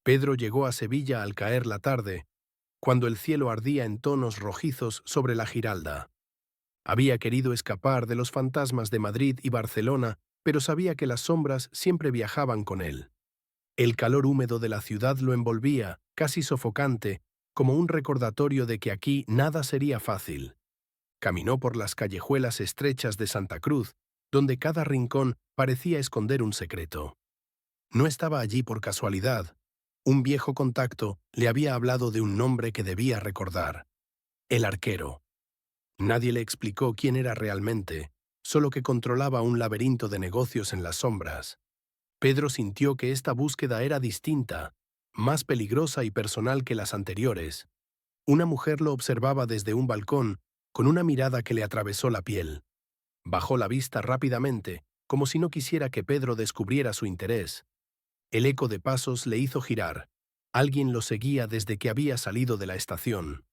Pedro llegó a Sevilla al caer la tarde, cuando el cielo ardía en tonos rojizos sobre la Giralda. Había querido escapar de los fantasmas de Madrid y Barcelona, pero sabía que las sombras siempre viajaban con él. El calor húmedo de la ciudad lo envolvía, casi sofocante, como un recordatorio de que aquí nada sería fácil. Caminó por las callejuelas estrechas de Santa Cruz, donde cada rincón parecía esconder un secreto. No estaba allí por casualidad. Un viejo contacto le había hablado de un nombre que debía recordar: el arquero. Nadie le explicó quién era realmente, solo que controlaba un laberinto de negocios en las sombras. Pedro sintió que esta búsqueda era distinta, más peligrosa y personal que las anteriores. Una mujer lo observaba desde un balcón, con una mirada que le atravesó la piel. Bajó la vista rápidamente, como si no quisiera que Pedro descubriera su interés. El eco de pasos le hizo girar. Alguien lo seguía desde que había salido de la estación.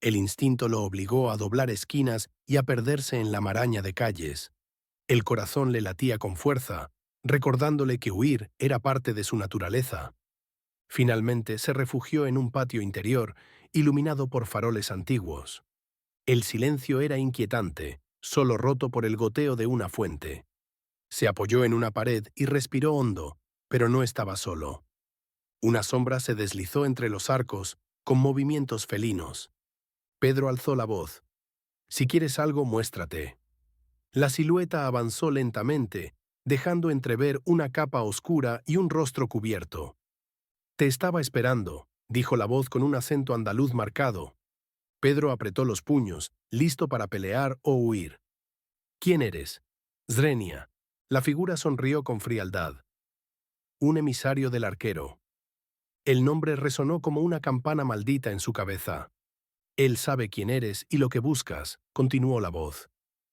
El instinto lo obligó a doblar esquinas y a perderse en la maraña de calles. El corazón le latía con fuerza, recordándole que huir era parte de su naturaleza. Finalmente se refugió en un patio interior, iluminado por faroles antiguos. El silencio era inquietante, solo roto por el goteo de una fuente. Se apoyó en una pared y respiró hondo, pero no estaba solo. Una sombra se deslizó entre los arcos, con movimientos felinos. Pedro alzó la voz. «Si quieres algo, muéstrate». La silueta avanzó lentamente, dejando entrever una capa oscura y un rostro cubierto. «Te estaba esperando», dijo la voz con un acento andaluz marcado. Pedro apretó los puños, listo para pelear o huir. «¿Quién eres?» «Zrenia». La figura sonrió con frialdad. «Un emisario del arquero». El nombre resonó como una campana maldita en su cabeza. «Él sabe quién eres y lo que buscas», continuó la voz.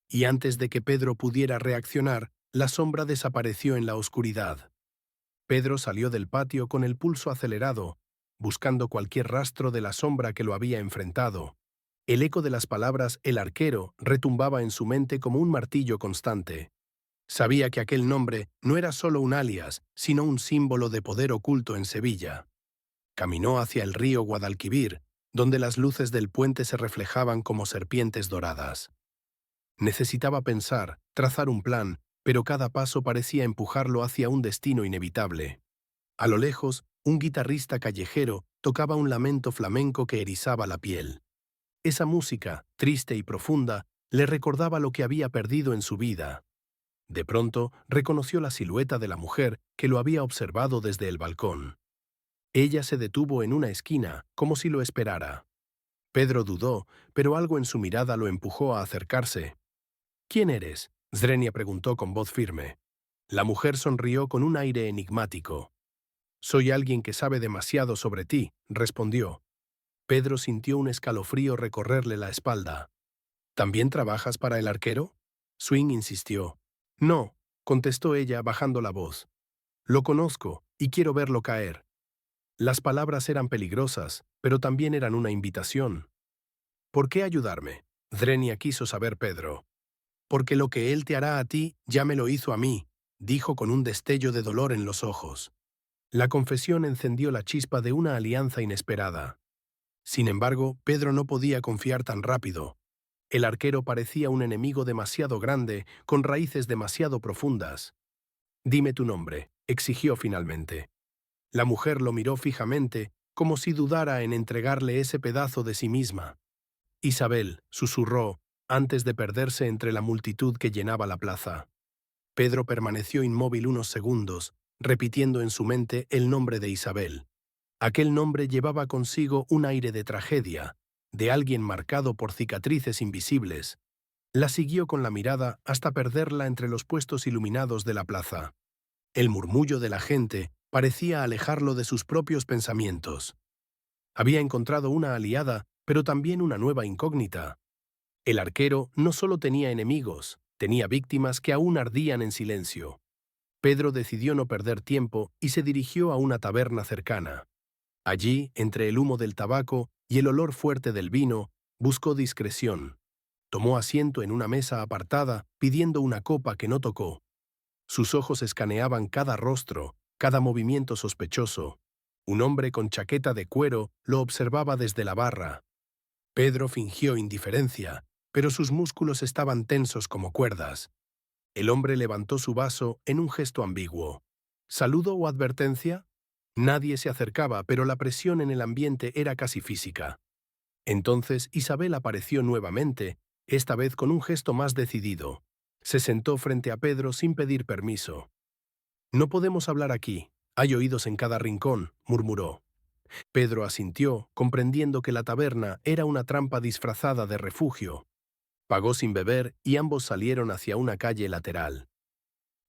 Y antes de que Pedro pudiera reaccionar, la sombra desapareció en la oscuridad. Pedro salió del patio con el pulso acelerado, buscando cualquier rastro de la sombra que lo había enfrentado. El eco de las palabras «el arquero» retumbaba en su mente como un martillo constante. Sabía que aquel nombre no era solo un alias, sino un símbolo de poder oculto en Sevilla. Caminó hacia el río Guadalquivir, donde las luces del puente se reflejaban como serpientes doradas. Necesitaba pensar, trazar un plan, pero cada paso parecía empujarlo hacia un destino inevitable. A lo lejos, un guitarrista callejero tocaba un lamento flamenco que erizaba la piel. Esa música, triste y profunda, le recordaba lo que había perdido en su vida. De pronto, reconoció la silueta de la mujer que lo había observado desde el balcón. Ella se detuvo en una esquina, como si lo esperara. Pedro dudó, pero algo en su mirada lo empujó a acercarse. «¿Quién eres?», Zrenia preguntó con voz firme. La mujer sonrió con un aire enigmático. «Soy alguien que sabe demasiado sobre ti», respondió. Pedro sintió un escalofrío recorrerle la espalda. «¿También trabajas para el arquero?», Swing insistió. «No», contestó ella bajando la voz. «Lo conozco y quiero verlo caer». Las palabras eran peligrosas, pero también eran una invitación. «¿Por qué ayudarme?», Zrenia quiso saber Pedro. «Porque lo que él te hará a ti ya me lo hizo a mí», dijo con un destello de dolor en los ojos. La confesión encendió la chispa de una alianza inesperada. Sin embargo, Pedro no podía confiar tan rápido. El arquero parecía un enemigo demasiado grande, con raíces demasiado profundas. «Dime tu nombre», exigió finalmente. La mujer lo miró fijamente, como si dudara en entregarle ese pedazo de sí misma. «Isabel», susurró, antes de perderse entre la multitud que llenaba la plaza. Pedro permaneció inmóvil unos segundos, repitiendo en su mente el nombre de Isabel. Aquel nombre llevaba consigo un aire de tragedia, de alguien marcado por cicatrices invisibles. La siguió con la mirada hasta perderla entre los puestos iluminados de la plaza. El murmullo de la gente parecía alejarlo de sus propios pensamientos. Había encontrado una aliada, pero también una nueva incógnita. El arquero no solo tenía enemigos, tenía víctimas que aún ardían en silencio. Pedro decidió no perder tiempo y se dirigió a una taberna cercana. Allí, entre el humo del tabaco y el olor fuerte del vino, buscó discreción. Tomó asiento en una mesa apartada, pidiendo una copa que no tocó. Sus ojos escaneaban cada rostro, cada movimiento sospechoso. Un hombre con chaqueta de cuero lo observaba desde la barra. Pedro fingió indiferencia, pero sus músculos estaban tensos como cuerdas. El hombre levantó su vaso en un gesto ambiguo. ¿Saludo o advertencia? Nadie se acercaba, pero la presión en el ambiente era casi física. Entonces Isabel apareció nuevamente, esta vez con un gesto más decidido. Se sentó frente a Pedro sin pedir permiso. «No podemos hablar aquí. Hay oídos en cada rincón», murmuró. Pedro asintió, comprendiendo que la taberna era una trampa disfrazada de refugio. Pagó sin beber y ambos salieron hacia una calle lateral.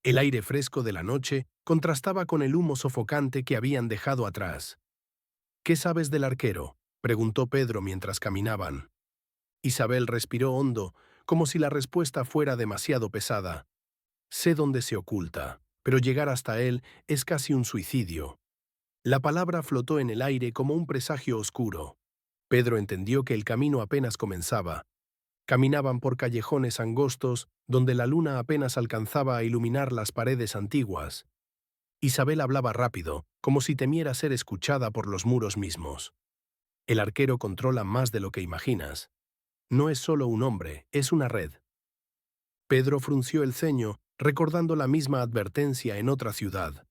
El aire fresco de la noche contrastaba con el humo sofocante que habían dejado atrás. «¿Qué sabes del arquero?», preguntó Pedro mientras caminaban. Isabel respiró hondo, como si la respuesta fuera demasiado pesada. «Sé dónde se oculta, pero llegar hasta él es casi un suicidio». La palabra flotó en el aire como un presagio oscuro. Pedro entendió que el camino apenas comenzaba. Caminaban por callejones angostos donde la luna apenas alcanzaba a iluminar las paredes antiguas. Isabel hablaba rápido, como si temiera ser escuchada por los muros mismos. «El arquero controla más de lo que imaginas. No es solo un hombre, es una red». Pedro frunció el ceño, recordando la misma advertencia en otra ciudad.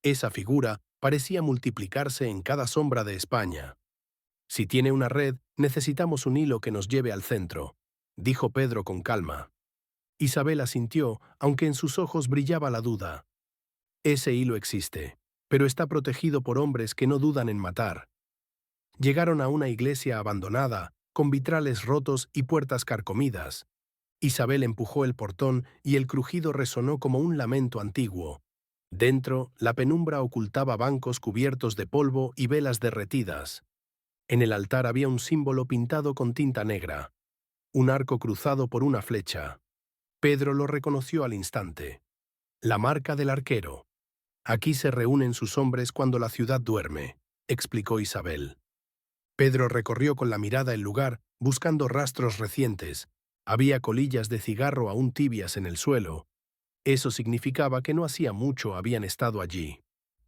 Esa figura parecía multiplicarse en cada sombra de España. «Si tiene una red, necesitamos un hilo que nos lleve al centro», dijo Pedro con calma. Isabel asintió, aunque en sus ojos brillaba la duda. «Ese hilo existe, pero está protegido por hombres que no dudan en matar». Llegaron a una iglesia abandonada, con vitrales rotos y puertas carcomidas. Isabel empujó el portón y el crujido resonó como un lamento antiguo. Dentro, la penumbra ocultaba bancos cubiertos de polvo y velas derretidas. En el altar había un símbolo pintado con tinta negra, un arco cruzado por una flecha. Pedro lo reconoció al instante. La marca del arquero. «Aquí se reúnen sus hombres cuando la ciudad duerme», explicó Isabel. Pedro recorrió con la mirada el lugar, buscando rastros recientes. Había colillas de cigarro aún tibias en el suelo. Eso significaba que no hacía mucho habían estado allí.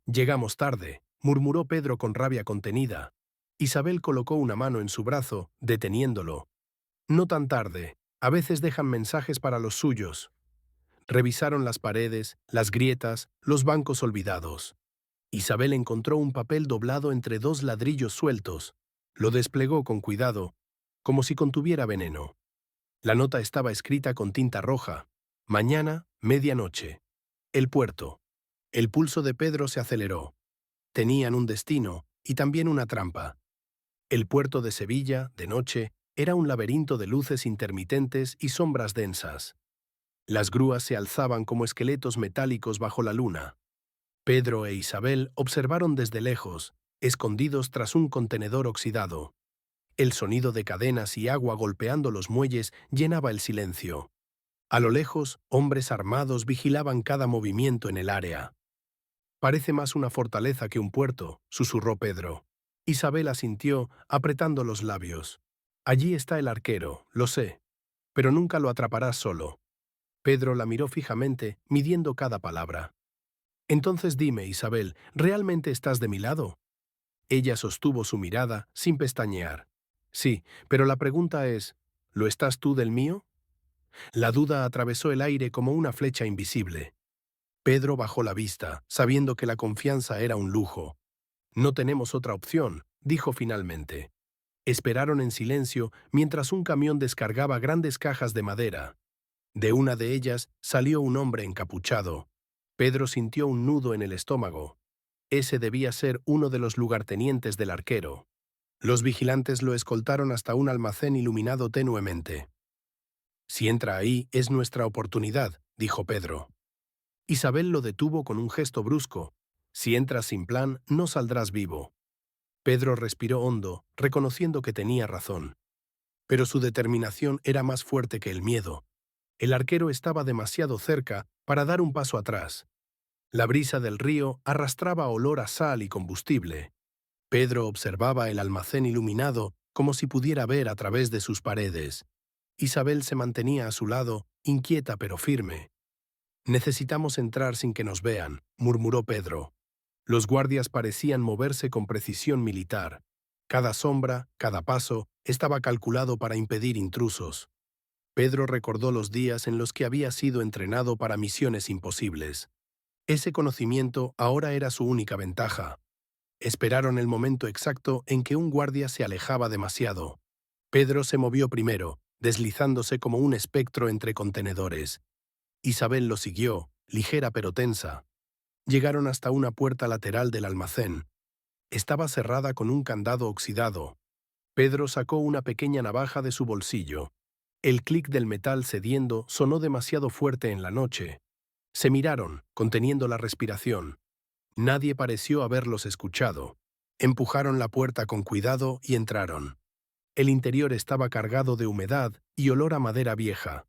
«Llegamos tarde», murmuró Pedro con rabia contenida. Isabel colocó una mano en su brazo, deteniéndolo. «No tan tarde. A veces dejan mensajes para los suyos». Revisaron las paredes, las grietas, los bancos olvidados. Isabel encontró un papel doblado entre dos ladrillos sueltos. Lo desplegó con cuidado, como si contuviera veneno. La nota estaba escrita con tinta roja. «Mañana, medianoche. El puerto». El pulso de Pedro se aceleró. Tenían un destino y también una trampa. El puerto de Sevilla, de noche, era un laberinto de luces intermitentes y sombras densas. Las grúas se alzaban como esqueletos metálicos bajo la luna. Pedro e Isabel observaron desde lejos, escondidos tras un contenedor oxidado. El sonido de cadenas y agua golpeando los muelles llenaba el silencio. A lo lejos, hombres armados vigilaban cada movimiento en el área. «Parece más una fortaleza que un puerto», susurró Pedro. Isabel asintió, apretando los labios. «Allí está el arquero, lo sé, pero nunca lo atraparás solo». Pedro la miró fijamente, midiendo cada palabra. «Entonces dime, Isabel, ¿realmente estás de mi lado?» Ella sostuvo su mirada, sin pestañear. «Sí, pero la pregunta es, ¿lo estás tú del mío?» La duda atravesó el aire como una flecha invisible. Pedro bajó la vista, sabiendo que la confianza era un lujo. «No tenemos otra opción», dijo finalmente. Esperaron en silencio mientras un camión descargaba grandes cajas de madera. De una de ellas salió un hombre encapuchado. Pedro sintió un nudo en el estómago. Ese debía ser uno de los lugartenientes del arquero. Los vigilantes lo escoltaron hasta un almacén iluminado tenuemente. «Si entra ahí, es nuestra oportunidad», dijo Pedro. Isabel lo detuvo con un gesto brusco. «Si entras sin plan, no saldrás vivo». Pedro respiró hondo, reconociendo que tenía razón. Pero su determinación era más fuerte que el miedo. El arquero estaba demasiado cerca para dar un paso atrás. La brisa del río arrastraba olor a sal y combustible. Pedro observaba el almacén iluminado como si pudiera ver a través de sus paredes. Isabel se mantenía a su lado, inquieta pero firme. «Necesitamos entrar sin que nos vean», murmuró Pedro. Los guardias parecían moverse con precisión militar. Cada sombra, cada paso, estaba calculado para impedir intrusos. Pedro recordó los días en los que había sido entrenado para misiones imposibles. Ese conocimiento ahora era su única ventaja. Esperaron el momento exacto en que un guardia se alejaba demasiado. Pedro se movió primero, deslizándose como un espectro entre contenedores. Isabel lo siguió, ligera pero tensa. Llegaron hasta una puerta lateral del almacén. Estaba cerrada con un candado oxidado. Pedro sacó una pequeña navaja de su bolsillo. El clic del metal cediendo sonó demasiado fuerte en la noche. Se miraron, conteniendo la respiración. Nadie pareció haberlos escuchado. Empujaron la puerta con cuidado y entraron. El interior estaba cargado de humedad y olor a madera vieja.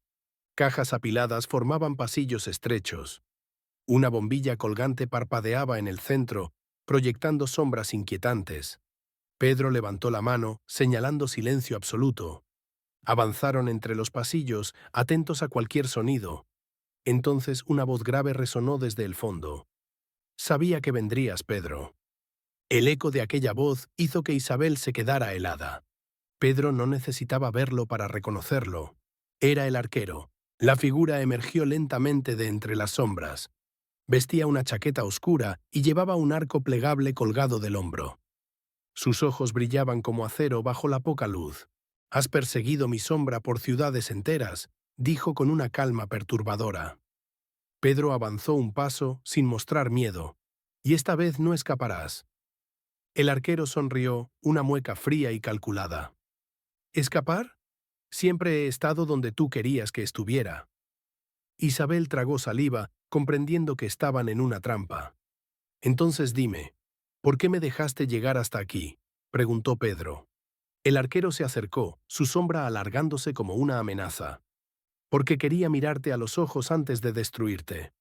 Cajas apiladas formaban pasillos estrechos. Una bombilla colgante parpadeaba en el centro, proyectando sombras inquietantes. Pedro levantó la mano, señalando silencio absoluto. Avanzaron entre los pasillos, atentos a cualquier sonido. Entonces una voz grave resonó desde el fondo. «Sabía que vendrías, Pedro». El eco de aquella voz hizo que Isabel se quedara helada. Pedro no necesitaba verlo para reconocerlo. Era el arquero. La figura emergió lentamente de entre las sombras. Vestía una chaqueta oscura y llevaba un arco plegable colgado del hombro. Sus ojos brillaban como acero bajo la poca luz. «Has perseguido mi sombra por ciudades enteras», dijo con una calma perturbadora. Pedro avanzó un paso sin mostrar miedo. «Y esta vez no escaparás». El arquero sonrió, una mueca fría y calculada. «¿Escapar? Siempre he estado donde tú querías que estuviera». Isabel tragó saliva, comprendiendo que estaban en una trampa. «Entonces dime, ¿por qué me dejaste llegar hasta aquí?», preguntó Pedro. El arquero se acercó, su sombra alargándose como una amenaza. «Porque quería mirarte a los ojos antes de destruirte».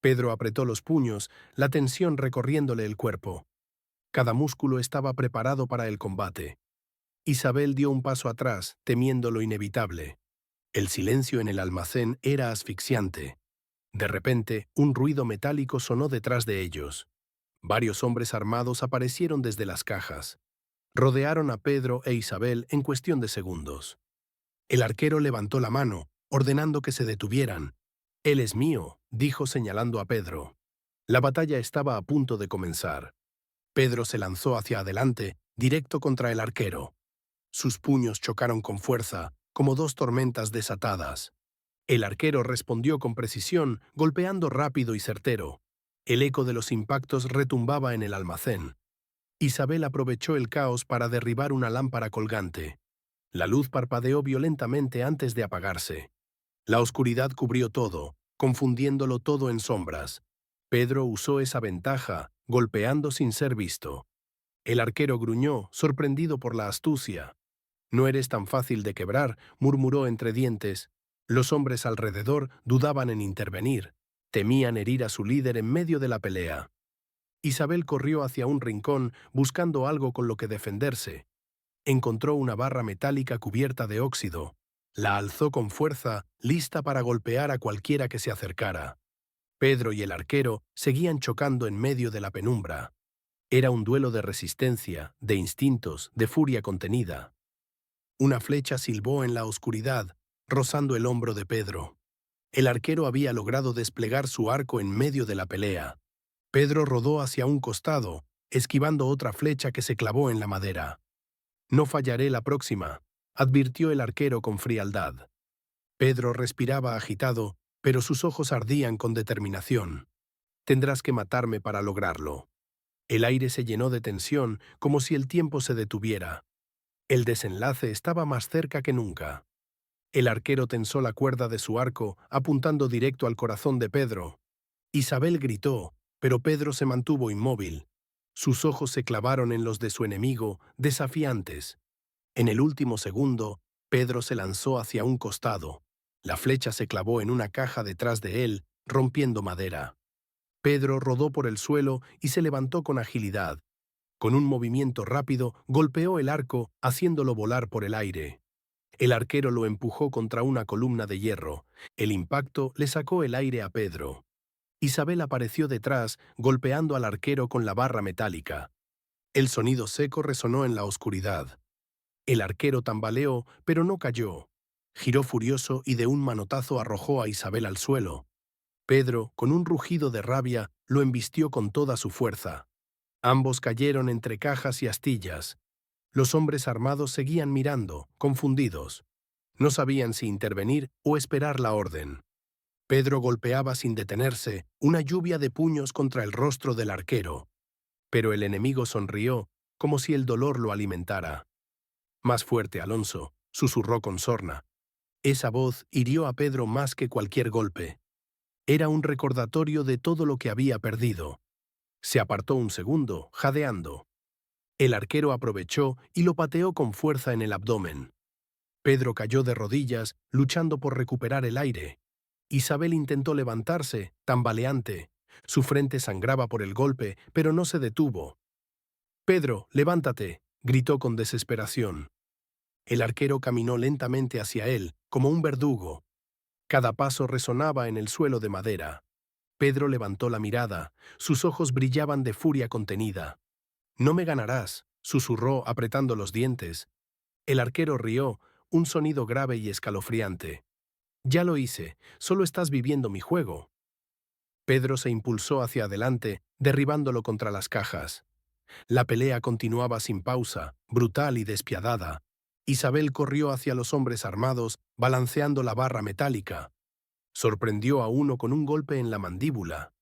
Pedro apretó los puños, la tensión recorriéndole el cuerpo. Cada músculo estaba preparado para el combate. Isabel dio un paso atrás, temiendo lo inevitable. El silencio en el almacén era asfixiante. De repente, un ruido metálico sonó detrás de ellos. Varios hombres armados aparecieron desde las cajas. Rodearon a Pedro e Isabel en cuestión de segundos. El arquero levantó la mano, ordenando que se detuvieran. «Él es mío», dijo señalando a Pedro. La batalla estaba a punto de comenzar. Pedro se lanzó hacia adelante, directo contra el arquero. Sus puños chocaron con fuerza, como dos tormentas desatadas. El arquero respondió con precisión, golpeando rápido y certero. El eco de los impactos retumbaba en el almacén. Isabel aprovechó el caos para derribar una lámpara colgante. La luz parpadeó violentamente antes de apagarse. La oscuridad cubrió todo, confundiéndolo todo en sombras. Pedro usó esa ventaja, golpeando sin ser visto. El arquero gruñó, sorprendido por la astucia. «No eres tan fácil de quebrar», murmuró entre dientes. Los hombres alrededor dudaban en intervenir. Temían herir a su líder en medio de la pelea. Isabel corrió hacia un rincón, buscando algo con lo que defenderse. Encontró una barra metálica cubierta de óxido. La alzó con fuerza, lista para golpear a cualquiera que se acercara. Pedro y el arquero seguían chocando en medio de la penumbra. Era un duelo de resistencia, de instintos, de furia contenida. Una flecha silbó en la oscuridad, rozando el hombro de Pedro. El arquero había logrado desplegar su arco en medio de la pelea. Pedro rodó hacia un costado, esquivando otra flecha que se clavó en la madera. «No fallaré la próxima», advirtió el arquero con frialdad. Pedro respiraba agitado, pero sus ojos ardían con determinación. «Tendrás que matarme para lograrlo». El aire se llenó de tensión, como si el tiempo se detuviera. El desenlace estaba más cerca que nunca. El arquero tensó la cuerda de su arco, apuntando directo al corazón de Pedro. Isabel gritó, pero Pedro se mantuvo inmóvil. Sus ojos se clavaron en los de su enemigo, desafiantes. En el último segundo, Pedro se lanzó hacia un costado. La flecha se clavó en una caja detrás de él, rompiendo madera. Pedro rodó por el suelo y se levantó con agilidad. Con un movimiento rápido, golpeó el arco, haciéndolo volar por el aire. El arquero lo empujó contra una columna de hierro. El impacto le sacó el aire a Pedro. Isabel apareció detrás, golpeando al arquero con la barra metálica. El sonido seco resonó en la oscuridad. El arquero tambaleó, pero no cayó. Giró furioso y de un manotazo arrojó a Isabel al suelo. Pedro, con un rugido de rabia, lo embistió con toda su fuerza. Ambos cayeron entre cajas y astillas. Los hombres armados seguían mirando, confundidos. No sabían si intervenir o esperar la orden. Pedro golpeaba sin detenerse, una lluvia de puños contra el rostro del arquero. Pero el enemigo sonrió, como si el dolor lo alimentara. Más fuerte, Alonso, susurró con sorna. Esa voz hirió a Pedro más que cualquier golpe. Era un recordatorio de todo lo que había perdido. Se apartó un segundo, jadeando. El arquero aprovechó y lo pateó con fuerza en el abdomen. Pedro cayó de rodillas, luchando por recuperar el aire. Isabel intentó levantarse, tambaleante. Su frente sangraba por el golpe, pero no se detuvo. «Pedro, levántate», gritó con desesperación. El arquero caminó lentamente hacia él, como un verdugo. Cada paso resonaba en el suelo de madera. Pedro levantó la mirada, sus ojos brillaban de furia contenida. «No me ganarás», susurró apretando los dientes. El arquero rió, un sonido grave y escalofriante. «Ya lo hice, solo estás viviendo mi juego». Pedro se impulsó hacia adelante, derribándolo contra las cajas. La pelea continuaba sin pausa, brutal y despiadada. Isabel corrió hacia los hombres armados, balanceando la barra metálica. Sorprendió a uno con un golpe en la mandíbula.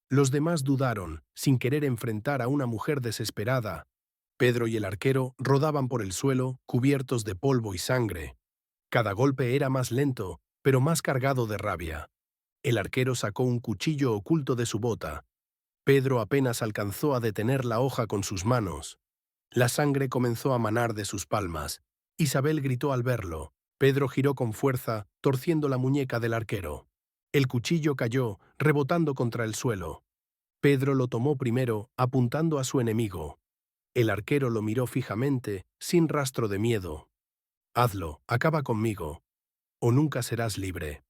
Los demás dudaron, sin querer enfrentar a una mujer desesperada. Pedro y el arquero rodaban por el suelo, cubiertos de polvo y sangre. Cada golpe era más lento, pero más cargado de rabia. El arquero sacó un cuchillo oculto de su bota. Pedro apenas alcanzó a detener la hoja con sus manos. La sangre comenzó a manar de sus palmas. Isabel gritó al verlo. Pedro giró con fuerza, torciendo la muñeca del arquero. El cuchillo cayó, rebotando contra el suelo. Pedro lo tomó primero, apuntando a su enemigo. El arquero lo miró fijamente, sin rastro de miedo. «Hazlo, acaba conmigo, o nunca serás libre».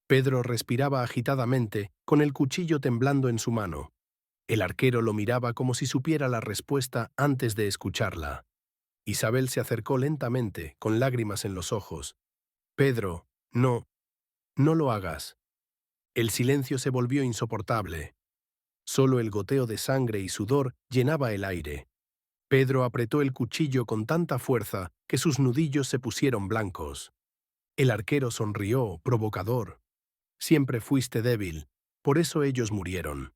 Pedro respiraba agitadamente, con el cuchillo temblando en su mano. El arquero lo miraba como si supiera la respuesta antes de escucharla. Isabel se acercó lentamente, con lágrimas en los ojos. «Pedro, no lo hagas». El silencio se volvió insoportable. Solo el goteo de sangre y sudor llenaba el aire. Pedro apretó el cuchillo con tanta fuerza que sus nudillos se pusieron blancos. El arquero sonrió, provocador. «Siempre fuiste débil, por eso ellos murieron».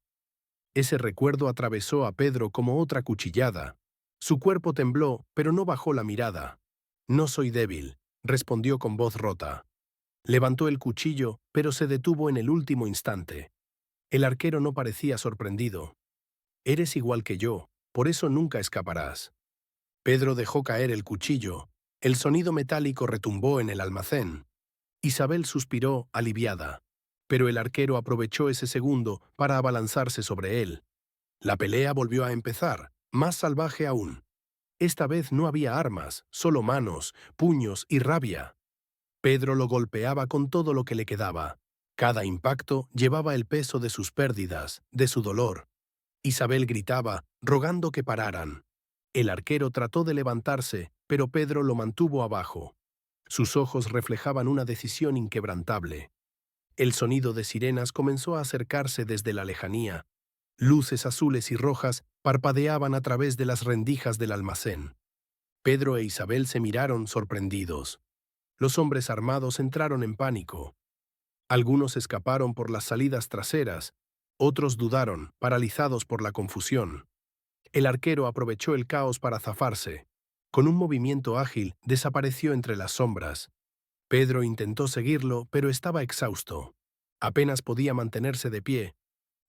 Ese recuerdo atravesó a Pedro como otra cuchillada. Su cuerpo tembló, pero no bajó la mirada. «No soy débil», respondió con voz rota. Levantó el cuchillo, pero se detuvo en el último instante. El arquero no parecía sorprendido. «Eres igual que yo, por eso nunca escaparás». Pedro dejó caer el cuchillo. El sonido metálico retumbó en el almacén. Isabel suspiró, aliviada. Pero el arquero aprovechó ese segundo para abalanzarse sobre él. La pelea volvió a empezar, más salvaje aún. Esta vez no había armas, solo manos, puños y rabia. Pedro lo golpeaba con todo lo que le quedaba. Cada impacto llevaba el peso de sus pérdidas, de su dolor. Isabel gritaba, rogando que pararan. El arquero trató de levantarse, pero Pedro lo mantuvo abajo. Sus ojos reflejaban una decisión inquebrantable. El sonido de sirenas comenzó a acercarse desde la lejanía. Luces azules y rojas parpadeaban a través de las rendijas del almacén. Pedro e Isabel se miraron sorprendidos. Los hombres armados entraron en pánico. Algunos escaparon por las salidas traseras, otros dudaron, paralizados por la confusión. El arquero aprovechó el caos para zafarse. Con un movimiento ágil, desapareció entre las sombras. Pedro intentó seguirlo, pero estaba exhausto. Apenas podía mantenerse de pie.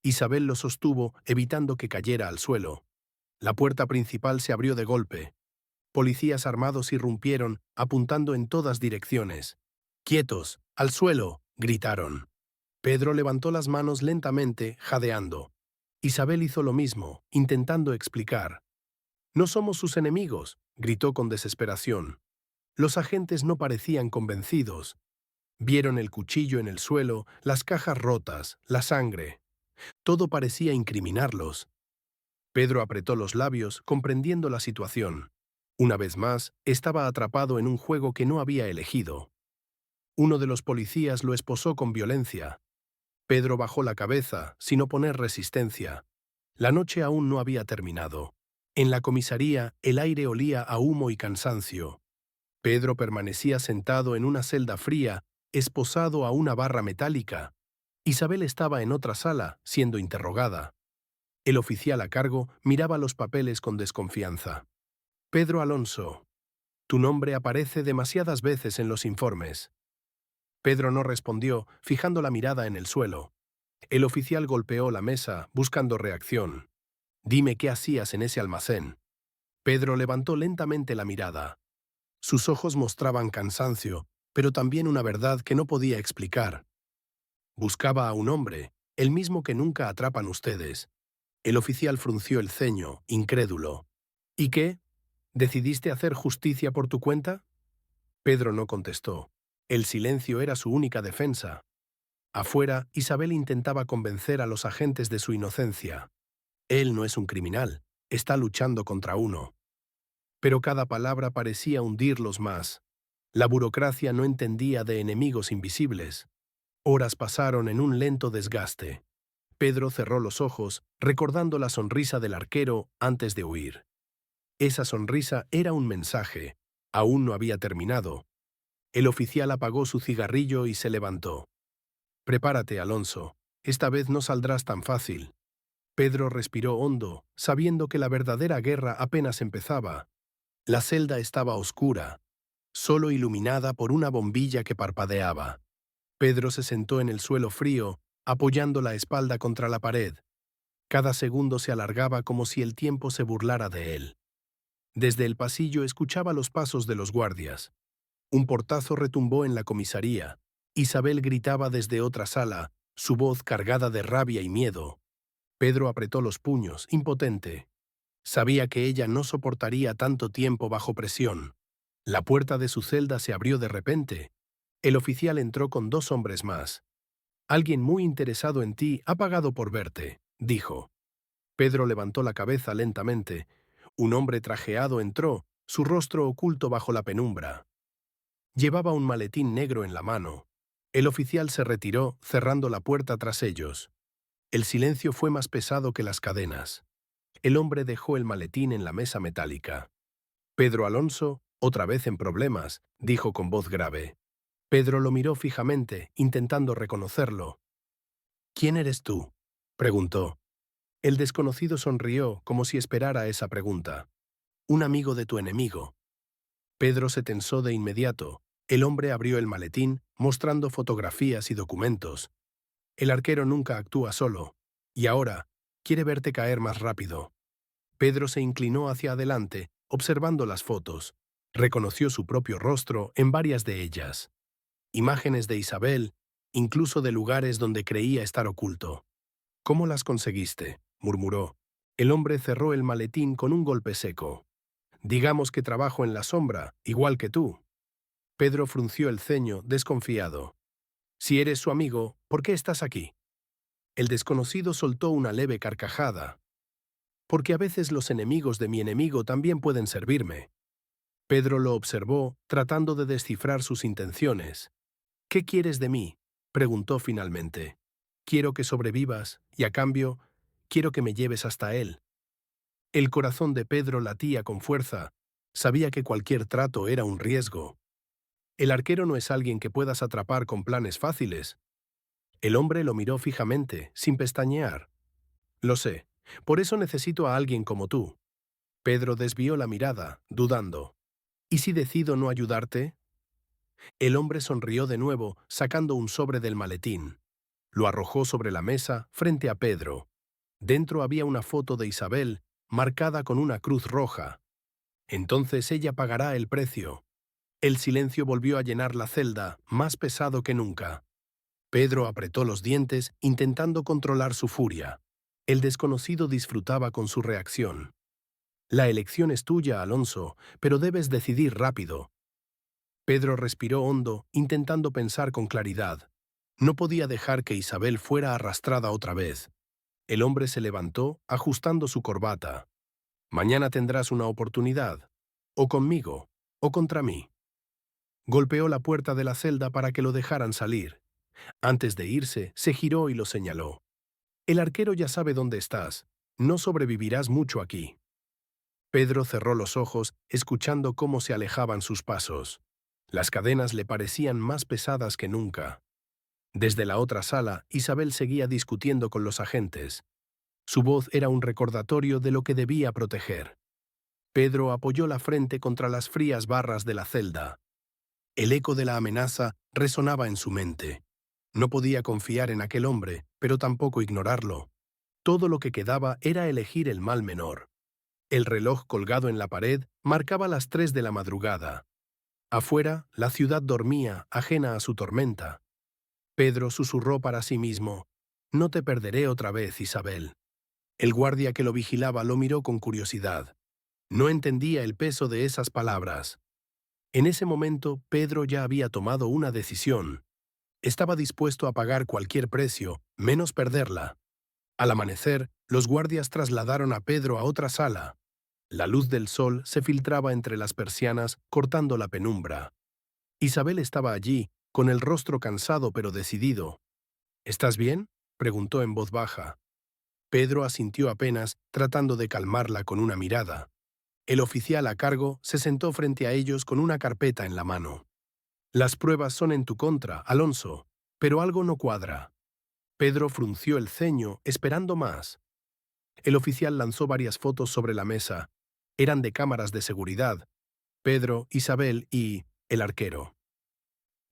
Isabel lo sostuvo, evitando que cayera al suelo. La puerta principal se abrió de golpe. Policías armados irrumpieron, apuntando en todas direcciones. «¡Quietos! ¡Al suelo!», gritaron. Pedro levantó las manos lentamente, jadeando. Isabel hizo lo mismo, intentando explicar. «No somos sus enemigos», gritó con desesperación. Los agentes no parecían convencidos. Vieron el cuchillo en el suelo, las cajas rotas, la sangre. Todo parecía incriminarlos. Pedro apretó los labios, comprendiendo la situación. Una vez más, estaba atrapado en un juego que no había elegido. Uno de los policías lo esposó con violencia. Pedro bajó la cabeza, sin oponer resistencia. La noche aún no había terminado. En la comisaría, el aire olía a humo y cansancio. Pedro permanecía sentado en una celda fría, esposado a una barra metálica. Isabel estaba en otra sala, siendo interrogada. El oficial a cargo miraba los papeles con desconfianza. Pedro Alonso, tu nombre aparece demasiadas veces en los informes. Pedro no respondió, fijando la mirada en el suelo. El oficial golpeó la mesa, buscando reacción. Dime qué hacías en ese almacén. Pedro levantó lentamente la mirada. Sus ojos mostraban cansancio, pero también una verdad que no podía explicar. Buscaba a un hombre, el mismo que nunca atrapan ustedes. El oficial frunció el ceño, incrédulo. ¿Y qué? ¿Decidiste hacer justicia por tu cuenta? Pedro no contestó. El silencio era su única defensa. Afuera, Isabel intentaba convencer a los agentes de su inocencia. Él no es un criminal, está luchando contra uno. Pero cada palabra parecía hundirlos más. La burocracia no entendía de enemigos invisibles. Horas pasaron en un lento desgaste. Pedro cerró los ojos, recordando la sonrisa del arquero antes de huir. Esa sonrisa era un mensaje. Aún no había terminado. El oficial apagó su cigarrillo y se levantó. Prepárate, Alonso. Esta vez no saldrás tan fácil. Pedro respiró hondo, sabiendo que la verdadera guerra apenas empezaba. La celda estaba oscura, solo iluminada por una bombilla que parpadeaba. Pedro se sentó en el suelo frío, apoyando la espalda contra la pared. Cada segundo se alargaba como si el tiempo se burlara de él. Desde el pasillo escuchaba los pasos de los guardias. Un portazo retumbó en la comisaría. Isabel gritaba desde otra sala, su voz cargada de rabia y miedo. Pedro apretó los puños, impotente. Sabía que ella no soportaría tanto tiempo bajo presión. La puerta de su celda se abrió de repente. El oficial entró con dos hombres más. Alguien muy interesado en ti ha pagado por verte, dijo. Pedro levantó la cabeza lentamente. Un hombre trajeado entró, su rostro oculto bajo la penumbra. Llevaba un maletín negro en la mano. El oficial se retiró, cerrando la puerta tras ellos. El silencio fue más pesado que las cadenas. El hombre dejó el maletín en la mesa metálica. Pedro Alonso, otra vez en problemas, dijo con voz grave. Pedro lo miró fijamente, intentando reconocerlo. ¿Quién eres tú?, preguntó. El desconocido sonrió, como si esperara esa pregunta. Un amigo de tu enemigo. Pedro se tensó de inmediato. El hombre abrió el maletín, mostrando fotografías y documentos. El arquero nunca actúa solo. Y ahora, quiere verte caer más rápido. Pedro se inclinó hacia adelante, observando las fotos. Reconoció su propio rostro en varias de ellas. Imágenes de Isabel, incluso de lugares donde creía estar oculto. ¿Cómo las conseguiste?, murmuró. El hombre cerró el maletín con un golpe seco. Digamos que trabajo en la sombra, igual que tú. Pedro frunció el ceño, desconfiado. Si eres su amigo, ¿por qué estás aquí? El desconocido soltó una leve carcajada. Porque a veces los enemigos de mi enemigo también pueden servirme. Pedro lo observó, tratando de descifrar sus intenciones. ¿Qué quieres de mí?, preguntó finalmente. Quiero que sobrevivas, y a cambio, quiero que me lleves hasta él. El corazón de Pedro latía con fuerza. Sabía que cualquier trato era un riesgo. El arquero no es alguien que puedas atrapar con planes fáciles. El hombre lo miró fijamente, sin pestañear. Lo sé, por eso necesito a alguien como tú. Pedro desvió la mirada, dudando. ¿Y si decido no ayudarte? El hombre sonrió de nuevo, sacando un sobre del maletín. Lo arrojó sobre la mesa, frente a Pedro. Dentro había una foto de Isabel, marcada con una cruz roja. Entonces ella pagará el precio. El silencio volvió a llenar la celda, más pesado que nunca. Pedro apretó los dientes, intentando controlar su furia. El desconocido disfrutaba con su reacción. La elección es tuya, Alonso, pero debes decidir rápido. Pedro respiró hondo, intentando pensar con claridad. No podía dejar que Isabel fuera arrastrada otra vez. El hombre se levantó, ajustando su corbata. Mañana tendrás una oportunidad. O conmigo, o contra mí. Golpeó la puerta de la celda para que lo dejaran salir. Antes de irse, se giró y lo señaló. El arquero ya sabe dónde estás. No sobrevivirás mucho aquí. Pedro cerró los ojos, escuchando cómo se alejaban sus pasos. Las cadenas le parecían más pesadas que nunca. Desde la otra sala, Isabel seguía discutiendo con los agentes. Su voz era un recordatorio de lo que debía proteger. Pedro apoyó la frente contra las frías barras de la celda. El eco de la amenaza resonaba en su mente. No podía confiar en aquel hombre, pero tampoco ignorarlo. Todo lo que quedaba era elegir el mal menor. El reloj colgado en la pared marcaba las 3 de la madrugada. Afuera, la ciudad dormía, ajena a su tormenta. Pedro susurró para sí mismo: «No te perderé otra vez, Isabel». El guardia que lo vigilaba lo miró con curiosidad. No entendía el peso de esas palabras. En ese momento, Pedro ya había tomado una decisión. Estaba dispuesto a pagar cualquier precio, menos perderla. Al amanecer, los guardias trasladaron a Pedro a otra sala. La luz del sol se filtraba entre las persianas, cortando la penumbra. Isabel estaba allí, con el rostro cansado pero decidido. «¿Estás bien?», preguntó en voz baja. Pedro asintió apenas, tratando de calmarla con una mirada. El oficial a cargo se sentó frente a ellos con una carpeta en la mano. «Las pruebas son en tu contra, Alonso, pero algo no cuadra». Pedro frunció el ceño, esperando más. El oficial lanzó varias fotos sobre la mesa. Eran de cámaras de seguridad. Pedro, Isabel y el arquero.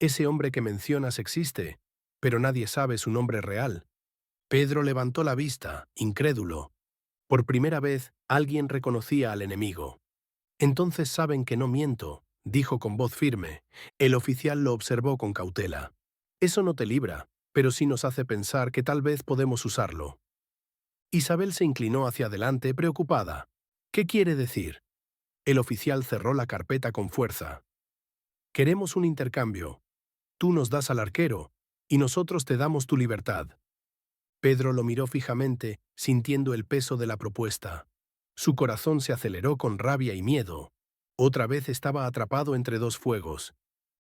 «Ese hombre que mencionas existe, pero nadie sabe su nombre real». Pedro levantó la vista, incrédulo. Por primera vez, alguien reconocía al enemigo. «Entonces saben que no miento», dijo con voz firme. El oficial lo observó con cautela. «Eso no te libra, pero sí nos hace pensar que tal vez podemos usarlo». Isabel se inclinó hacia adelante, preocupada. «¿Qué quiere decir?». El oficial cerró la carpeta con fuerza. «Queremos un intercambio. Tú nos das al arquero, y nosotros te damos tu libertad». Pedro lo miró fijamente, sintiendo el peso de la propuesta. Su corazón se aceleró con rabia y miedo. Otra vez estaba atrapado entre dos fuegos.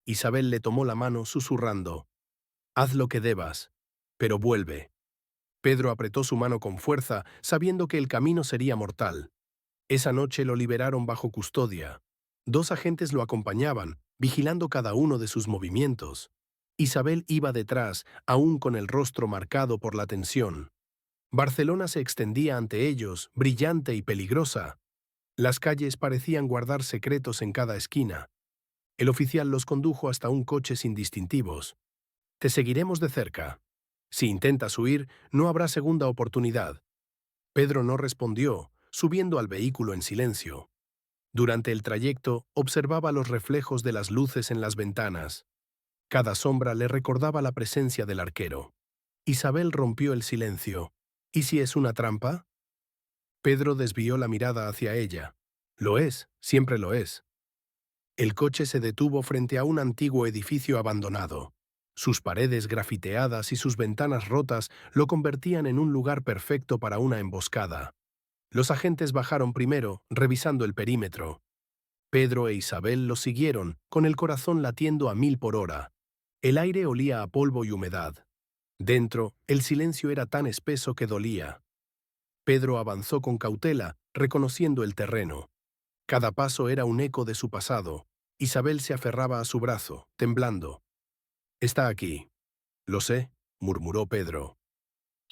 Isabel le tomó la mano, susurrando: «Haz lo que debas, pero vuelve». Pedro apretó su mano con fuerza, sabiendo que el camino sería mortal. Esa noche lo liberaron bajo custodia. 2 agentes lo acompañaban, vigilando cada uno de sus movimientos. Isabel iba detrás, aún con el rostro marcado por la tensión. Barcelona se extendía ante ellos, brillante y peligrosa. Las calles parecían guardar secretos en cada esquina. El oficial los condujo hasta un coche sin distintivos. «Te seguiremos de cerca. Si intentas huir, no habrá segunda oportunidad». Pedro no respondió, subiendo al vehículo en silencio. Durante el trayecto, observaba los reflejos de las luces en las ventanas. Cada sombra le recordaba la presencia del arquero. Isabel rompió el silencio. «¿Y si es una trampa?». Pedro desvió la mirada hacia ella. «Lo es, siempre lo es». El coche se detuvo frente a un antiguo edificio abandonado. Sus paredes grafiteadas y sus ventanas rotas lo convertían en un lugar perfecto para una emboscada. Los agentes bajaron primero, revisando el perímetro. Pedro e Isabel los siguieron, con el corazón latiendo a 1000 por hora. El aire olía a polvo y humedad. Dentro, el silencio era tan espeso que dolía. Pedro avanzó con cautela, reconociendo el terreno. Cada paso era un eco de su pasado. Isabel se aferraba a su brazo, temblando. «Está aquí». «Lo sé», murmuró Pedro.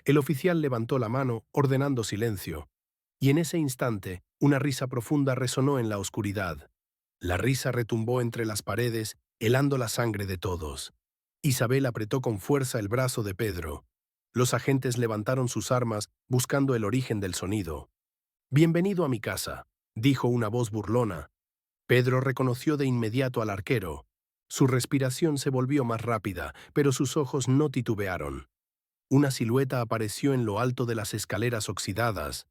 El oficial levantó la mano, ordenando silencio. Y en ese instante, una risa profunda resonó en la oscuridad. La risa retumbó entre las paredes, helando la sangre de todos. Isabel apretó con fuerza el brazo de Pedro. Los agentes levantaron sus armas, buscando el origen del sonido. «Bienvenido a mi casa», dijo una voz burlona. Pedro reconoció de inmediato al arquero. Su respiración se volvió más rápida, pero sus ojos no titubearon. Una silueta apareció en lo alto de las escaleras oxidadas,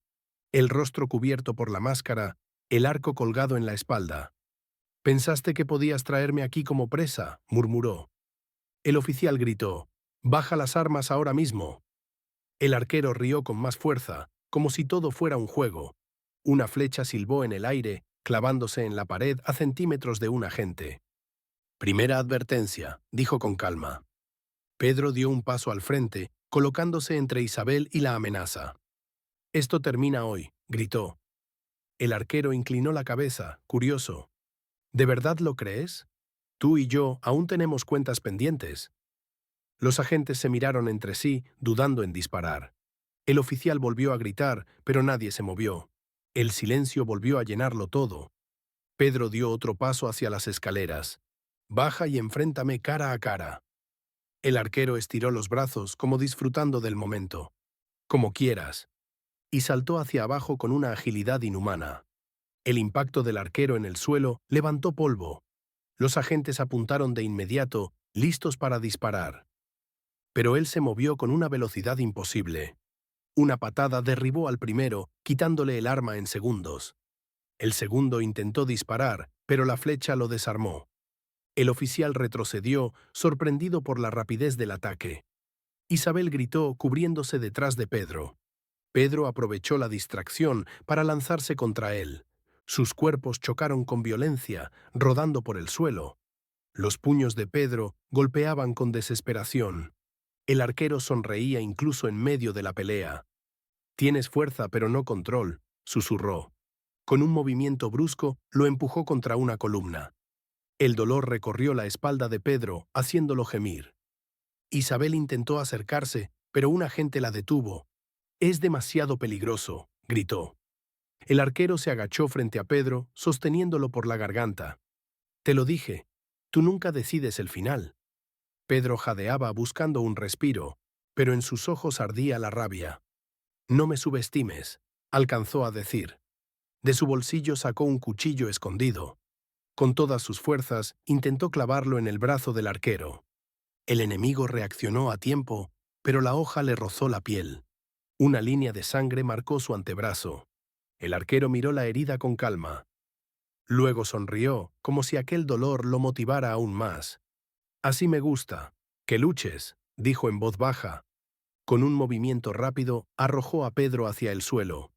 el rostro cubierto por la máscara, el arco colgado en la espalda. «¿Pensaste que podías traerme aquí como presa?», murmuró. El oficial gritó: «Baja las armas ahora mismo». El arquero rió con más fuerza, como si todo fuera un juego. Una flecha silbó en el aire, clavándose en la pared a centímetros de un agente. Primera advertencia, dijo con calma. Pedro dio un paso al frente, colocándose entre Isabel y la amenaza. Esto termina hoy, gritó. El arquero inclinó la cabeza, curioso. ¿De verdad lo crees? Tú y yo aún tenemos cuentas pendientes. Los agentes se miraron entre sí, dudando en disparar. El oficial volvió a gritar, pero nadie se movió. El silencio volvió a llenarlo todo. Pedro dio otro paso hacia las escaleras. Baja y enfréntame cara a cara. El arquero estiró los brazos, como disfrutando del momento. Como quieras. Y saltó hacia abajo con una agilidad inhumana. El impacto del arquero en el suelo levantó polvo. Los agentes apuntaron de inmediato, listos para disparar. Pero él se movió con una velocidad imposible. Una patada derribó al primero, quitándole el arma en segundos. El segundo intentó disparar, pero la flecha lo desarmó. El oficial retrocedió, sorprendido por la rapidez del ataque. Isabel gritó, cubriéndose detrás de Pedro. Pedro aprovechó la distracción para lanzarse contra él. Sus cuerpos chocaron con violencia, rodando por el suelo. Los puños de Pedro golpeaban con desesperación. El arquero sonreía incluso en medio de la pelea. «Tienes fuerza, pero no control», susurró. Con un movimiento brusco, lo empujó contra una columna. El dolor recorrió la espalda de Pedro, haciéndolo gemir. Isabel intentó acercarse, pero un agente la detuvo. «Es demasiado peligroso», gritó. El arquero se agachó frente a Pedro, sosteniéndolo por la garganta. «Te lo dije, tú nunca decides el final». Pedro jadeaba buscando un respiro, pero en sus ojos ardía la rabia. «No me subestimes», alcanzó a decir. De su bolsillo sacó un cuchillo escondido. Con todas sus fuerzas, intentó clavarlo en el brazo del arquero. El enemigo reaccionó a tiempo, pero la hoja le rozó la piel. Una línea de sangre marcó su antebrazo. El arquero miró la herida con calma. Luego sonrió, como si aquel dolor lo motivara aún más. «Así me gusta. Que luches», dijo en voz baja. Con un movimiento rápido, arrojó a Pedro hacia el suelo.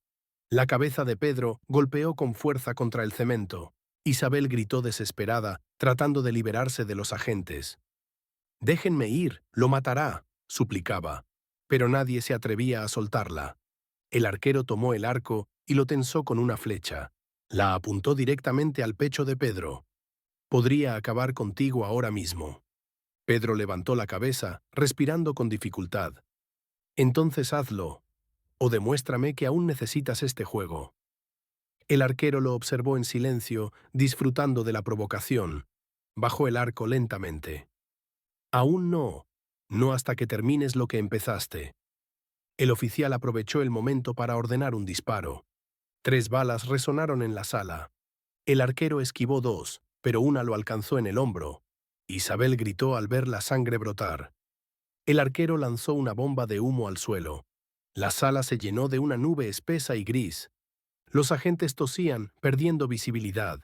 La cabeza de Pedro golpeó con fuerza contra el cemento. Isabel gritó desesperada, tratando de liberarse de los agentes. «Déjenme ir, lo matará», suplicaba. Pero nadie se atrevía a soltarla. El arquero tomó el arco y lo tensó con una flecha. La apuntó directamente al pecho de Pedro. «Podría acabar contigo ahora mismo». Pedro levantó la cabeza, respirando con dificultad. «Entonces hazlo, o demuéstrame que aún necesitas este juego». El arquero lo observó en silencio, disfrutando de la provocación. Bajó el arco lentamente. «Aún no. No hasta que termines lo que empezaste». El oficial aprovechó el momento para ordenar un disparo. 3 balas resonaron en la sala. El arquero esquivó 2, pero una lo alcanzó en el hombro. Isabel gritó al ver la sangre brotar. El arquero lanzó una bomba de humo al suelo. La sala se llenó de una nube espesa y gris. Los agentes tosían, perdiendo visibilidad.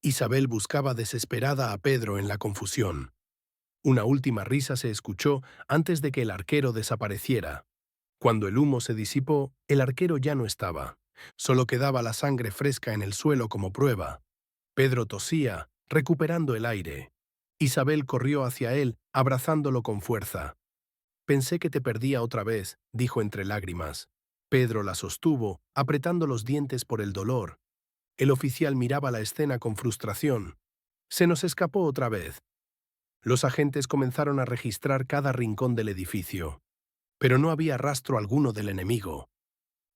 Isabel buscaba desesperada a Pedro en la confusión. Una última risa se escuchó antes de que el arquero desapareciera. Cuando el humo se disipó, el arquero ya no estaba. Solo quedaba la sangre fresca en el suelo como prueba. Pedro tosía, recuperando el aire. Isabel corrió hacia él, abrazándolo con fuerza. «Pensé que te perdía otra vez», dijo entre lágrimas. Pedro la sostuvo, apretando los dientes por el dolor. El oficial miraba la escena con frustración. «Se nos escapó otra vez». Los agentes comenzaron a registrar cada rincón del edificio. Pero no había rastro alguno del enemigo.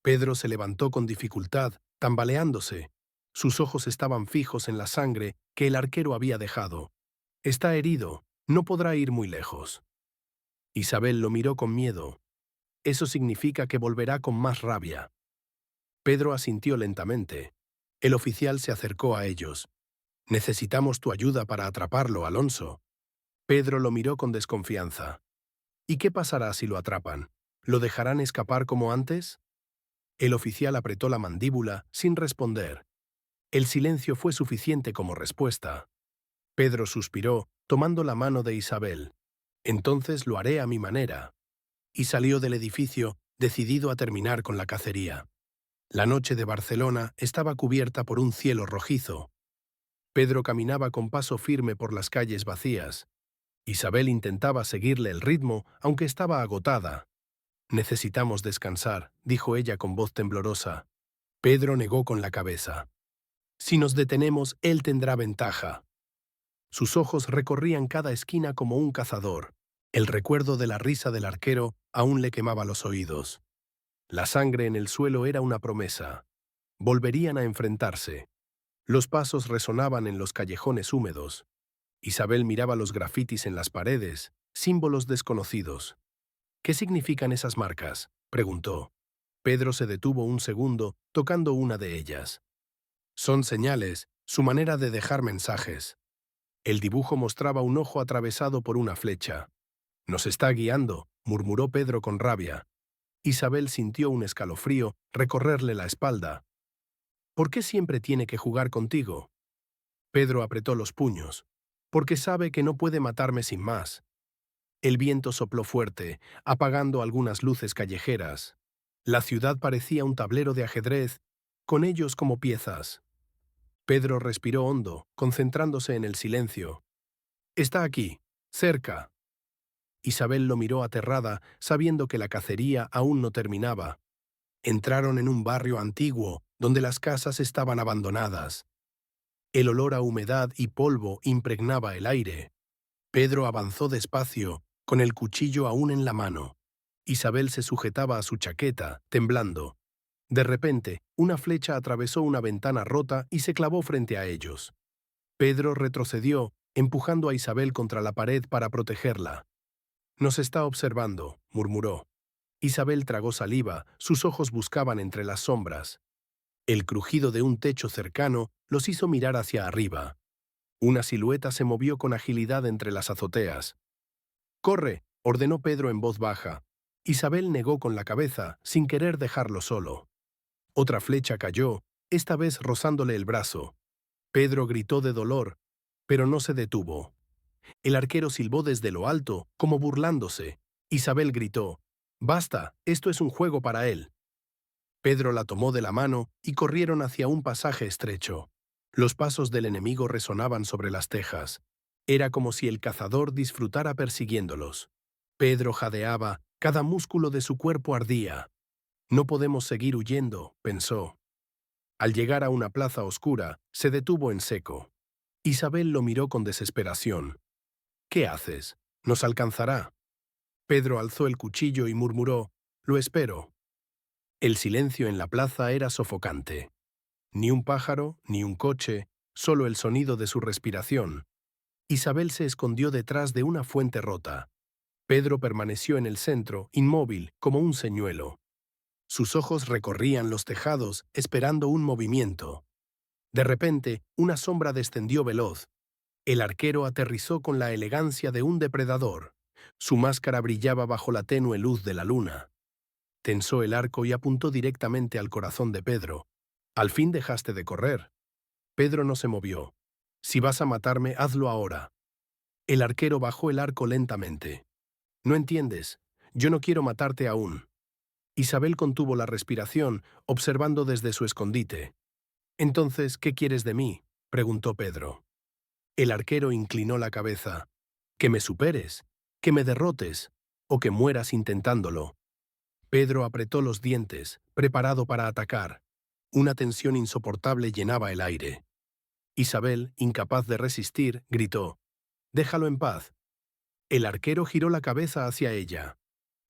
Pedro se levantó con dificultad, tambaleándose. Sus ojos estaban fijos en la sangre que el arquero había dejado. «Está herido, no podrá ir muy lejos». Isabel lo miró con miedo. «Eso significa que volverá con más rabia». Pedro asintió lentamente. El oficial se acercó a ellos. «Necesitamos tu ayuda para atraparlo, Alonso». Pedro lo miró con desconfianza. «¿Y qué pasará si lo atrapan? ¿Lo dejarán escapar como antes?» El oficial apretó la mandíbula, sin responder. El silencio fue suficiente como respuesta. Pedro suspiró, tomando la mano de Isabel. «Entonces lo haré a mi manera». y salió del edificio decidido a terminar con la cacería. La noche de Barcelona estaba cubierta por un cielo rojizo. Pedro caminaba con paso firme por las calles vacías. Isabel intentaba seguirle el ritmo, aunque estaba agotada. «Necesitamos descansar», dijo ella con voz temblorosa. Pedro negó con la cabeza. «Si nos detenemos, él tendrá ventaja». Sus ojos recorrían cada esquina como un cazador. El recuerdo de la risa del arquero aún le quemaba los oídos. La sangre en el suelo era una promesa. Volverían a enfrentarse. Los pasos resonaban en los callejones húmedos. Isabel miraba los grafitis en las paredes, símbolos desconocidos. «¿Qué significan esas marcas?», preguntó. Pedro se detuvo un segundo, tocando una de ellas. «Son señales, su manera de dejar mensajes». El dibujo mostraba un ojo atravesado por una flecha. «Nos está guiando», murmuró Pedro con rabia. Isabel sintió un escalofrío recorrerle la espalda. «¿Por qué siempre tiene que jugar contigo?». Pedro apretó los puños. «Porque sabe que no puede matarme sin más». El viento sopló fuerte, apagando algunas luces callejeras. La ciudad parecía un tablero de ajedrez, con ellos como piezas. Pedro respiró hondo, concentrándose en el silencio. «Está aquí, cerca». Isabel lo miró aterrada, sabiendo que la cacería aún no terminaba. Entraron en un barrio antiguo, donde las casas estaban abandonadas. El olor a humedad y polvo impregnaba el aire. Pedro avanzó despacio, con el cuchillo aún en la mano. Isabel se sujetaba a su chaqueta, temblando. De repente, una flecha atravesó una ventana rota y se clavó frente a ellos. Pedro retrocedió, empujando a Isabel contra la pared para protegerla. «Nos está observando», murmuró. Isabel tragó saliva, sus ojos buscaban entre las sombras. El crujido de un techo cercano los hizo mirar hacia arriba. Una silueta se movió con agilidad entre las azoteas. «¡Corre!», ordenó Pedro en voz baja. Isabel negó con la cabeza, sin querer dejarlo solo. Otra flecha cayó, esta vez rozándole el brazo. Pedro gritó de dolor, pero no se detuvo. El arquero silbó desde lo alto, como burlándose. Isabel gritó: «¡Basta! Esto es un juego para él». Pedro la tomó de la mano y corrieron hacia un pasaje estrecho. Los pasos del enemigo resonaban sobre las tejas. Era como si el cazador disfrutara persiguiéndolos. Pedro jadeaba, cada músculo de su cuerpo ardía. «No podemos seguir huyendo», pensó. Al llegar a una plaza oscura, se detuvo en seco. Isabel lo miró con desesperación. «¿Qué haces? Nos alcanzará». Pedro alzó el cuchillo y murmuró: «Lo espero». El silencio en la plaza era sofocante. Ni un pájaro, ni un coche, solo el sonido de su respiración. Isabel se escondió detrás de una fuente rota. Pedro permaneció en el centro, inmóvil, como un señuelo. Sus ojos recorrían los tejados, esperando un movimiento. De repente, una sombra descendió veloz. El arquero aterrizó con la elegancia de un depredador. Su máscara brillaba bajo la tenue luz de la luna. Tensó el arco y apuntó directamente al corazón de Pedro. «Al fin dejaste de correr». Pedro no se movió. «Si vas a matarme, hazlo ahora». El arquero bajó el arco lentamente. «No entiendes. Yo no quiero matarte aún». Isabel contuvo la respiración, observando desde su escondite. «Entonces, ¿qué quieres de mí?», preguntó Pedro. El arquero inclinó la cabeza. «Que me superes, que me derrotes, o que mueras intentándolo». Pedro apretó los dientes, preparado para atacar. Una tensión insoportable llenaba el aire. Isabel, incapaz de resistir, gritó: «Déjalo en paz». El arquero giró la cabeza hacia ella.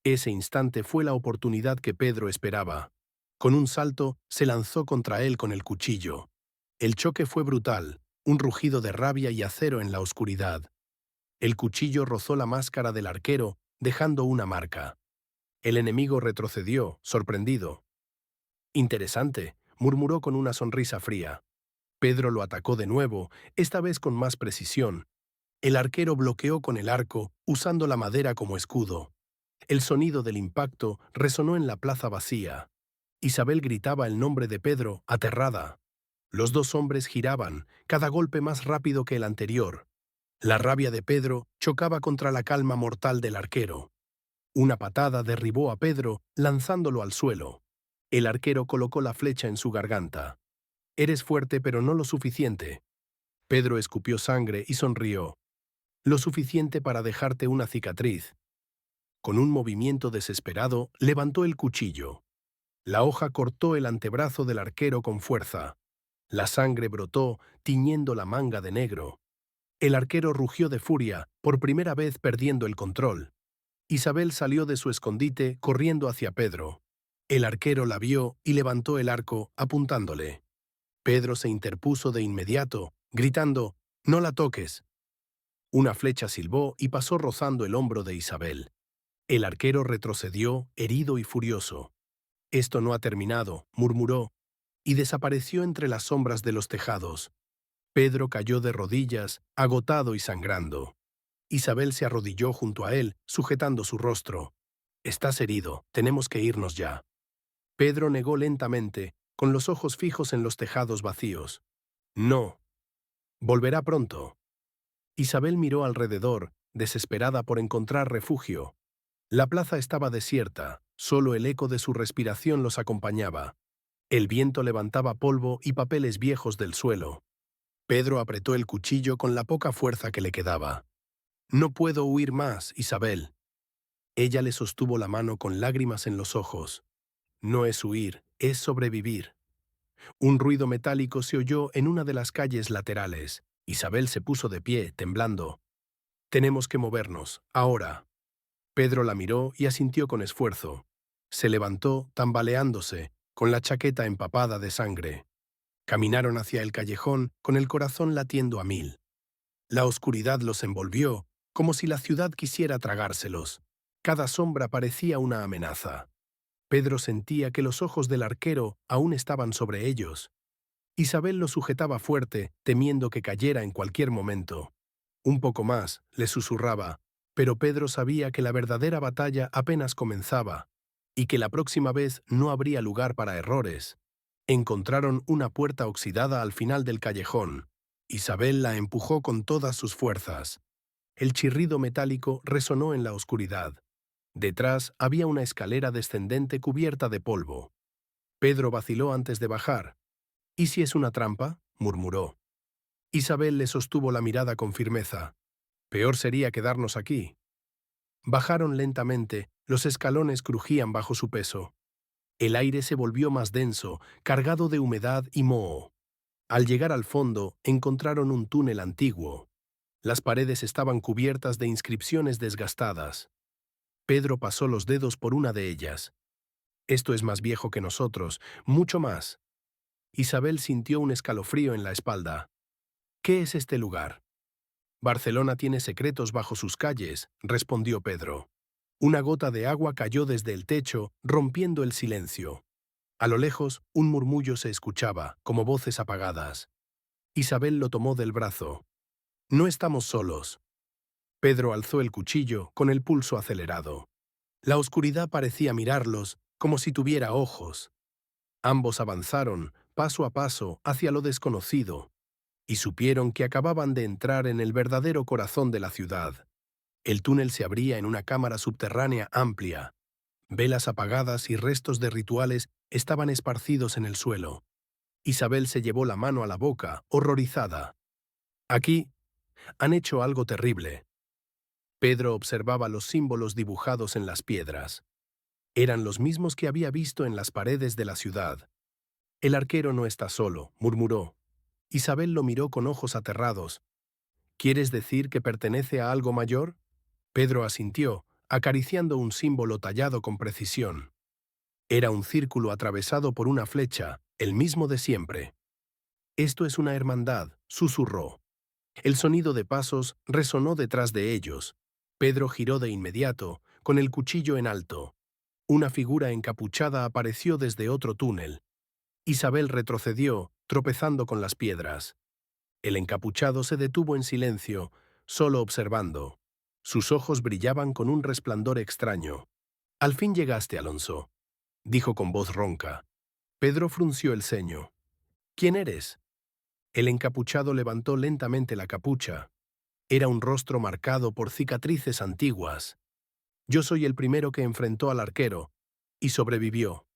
Ese instante fue la oportunidad que Pedro esperaba. Con un salto, se lanzó contra él con el cuchillo. El choque fue brutal, un rugido de rabia y acero en la oscuridad. El cuchillo rozó la máscara del arquero, dejando una marca. El enemigo retrocedió, sorprendido. «Interesante», murmuró con una sonrisa fría. Pedro lo atacó de nuevo, esta vez con más precisión. El arquero bloqueó con el arco, usando la madera como escudo. El sonido del impacto resonó en la plaza vacía. Isabel gritaba el nombre de Pedro, aterrada. Los dos hombres giraban, cada golpe más rápido que el anterior. La rabia de Pedro chocaba contra la calma mortal del arquero. Una patada derribó a Pedro, lanzándolo al suelo. El arquero colocó la flecha en su garganta. «Eres fuerte, pero no lo suficiente». Pedro escupió sangre y sonrió. «Lo suficiente para dejarte una cicatriz». Con un movimiento desesperado, levantó el cuchillo. La hoja cortó el antebrazo del arquero con fuerza. La sangre brotó, tiñendo la manga de negro. El arquero rugió de furia, por primera vez perdiendo el control. Isabel salió de su escondite corriendo hacia Pedro. El arquero la vio y levantó el arco, apuntándole. Pedro se interpuso de inmediato, gritando: «¡No la toques!». Una flecha silbó y pasó rozando el hombro de Isabel. El arquero retrocedió, herido y furioso. «Esto no ha terminado», murmuró, y desapareció entre las sombras de los tejados. Pedro cayó de rodillas, agotado y sangrando. Isabel se arrodilló junto a él, sujetando su rostro. «Estás herido, tenemos que irnos ya». Pedro negó lentamente, con los ojos fijos en los tejados vacíos. «No. Volverá pronto». Isabel miró alrededor, desesperada por encontrar refugio. La plaza estaba desierta, solo el eco de su respiración los acompañaba. El viento levantaba polvo y papeles viejos del suelo. Pedro apretó el cuchillo con la poca fuerza que le quedaba. «No puedo huir más, Isabel». Ella le sostuvo la mano con lágrimas en los ojos. «No es huir, es sobrevivir». Un ruido metálico se oyó en una de las calles laterales. Isabel se puso de pie, temblando. «Tenemos que movernos, ahora». Pedro la miró y asintió con esfuerzo. Se levantó, tambaleándose, con la chaqueta empapada de sangre. Caminaron hacia el callejón, con el corazón latiendo a mil. La oscuridad los envolvió, como si la ciudad quisiera tragárselos. Cada sombra parecía una amenaza. Pedro sentía que los ojos del arquero aún estaban sobre ellos. Isabel lo sujetaba fuerte, temiendo que cayera en cualquier momento. «Un poco más», le susurraba, pero Pedro sabía que la verdadera batalla apenas comenzaba, y que la próxima vez no habría lugar para errores. Encontraron una puerta oxidada al final del callejón. Isabel la empujó con todas sus fuerzas. El chirrido metálico resonó en la oscuridad. Detrás había una escalera descendente cubierta de polvo. Pedro vaciló antes de bajar. «¿Y si es una trampa?», murmuró. Isabel le sostuvo la mirada con firmeza. «Peor sería quedarnos aquí». Bajaron lentamente, los escalones crujían bajo su peso. El aire se volvió más denso, cargado de humedad y moho. Al llegar al fondo, encontraron un túnel antiguo. Las paredes estaban cubiertas de inscripciones desgastadas. Pedro pasó los dedos por una de ellas. «Esto es más viejo que nosotros, mucho más». Isabel sintió un escalofrío en la espalda. «¿Qué es este lugar?». «Barcelona tiene secretos bajo sus calles», respondió Pedro. Una gota de agua cayó desde el techo, rompiendo el silencio. A lo lejos, un murmullo se escuchaba, como voces apagadas. Isabel lo tomó del brazo. «No estamos solos». Pedro alzó el cuchillo, con el pulso acelerado. La oscuridad parecía mirarlos, como si tuviera ojos. Ambos avanzaron, paso a paso, hacia lo desconocido, y supieron que acababan de entrar en el verdadero corazón de la ciudad. El túnel se abría en una cámara subterránea amplia. Velas apagadas y restos de rituales estaban esparcidos en el suelo. Isabel se llevó la mano a la boca, horrorizada. «Aquí han hecho algo terrible». Pedro observaba los símbolos dibujados en las piedras. Eran los mismos que había visto en las paredes de la ciudad. «El arquero no está solo», murmuró. Isabel lo miró con ojos aterrados. «¿Quieres decir que pertenece a algo mayor?». Pedro asintió, acariciando un símbolo tallado con precisión. Era un círculo atravesado por una flecha, el mismo de siempre. «Esto es una hermandad», susurró. El sonido de pasos resonó detrás de ellos. Pedro giró de inmediato, con el cuchillo en alto. Una figura encapuchada apareció desde otro túnel. Isabel retrocedió, tropezando con las piedras. El encapuchado se detuvo en silencio, solo observando. Sus ojos brillaban con un resplandor extraño. «Al fin llegaste, Alonso», dijo con voz ronca. Pedro frunció el ceño. «¿Quién eres?». El encapuchado levantó lentamente la capucha. Era un rostro marcado por cicatrices antiguas. Yo soy el primero que enfrentó al arquero, y sobrevivió.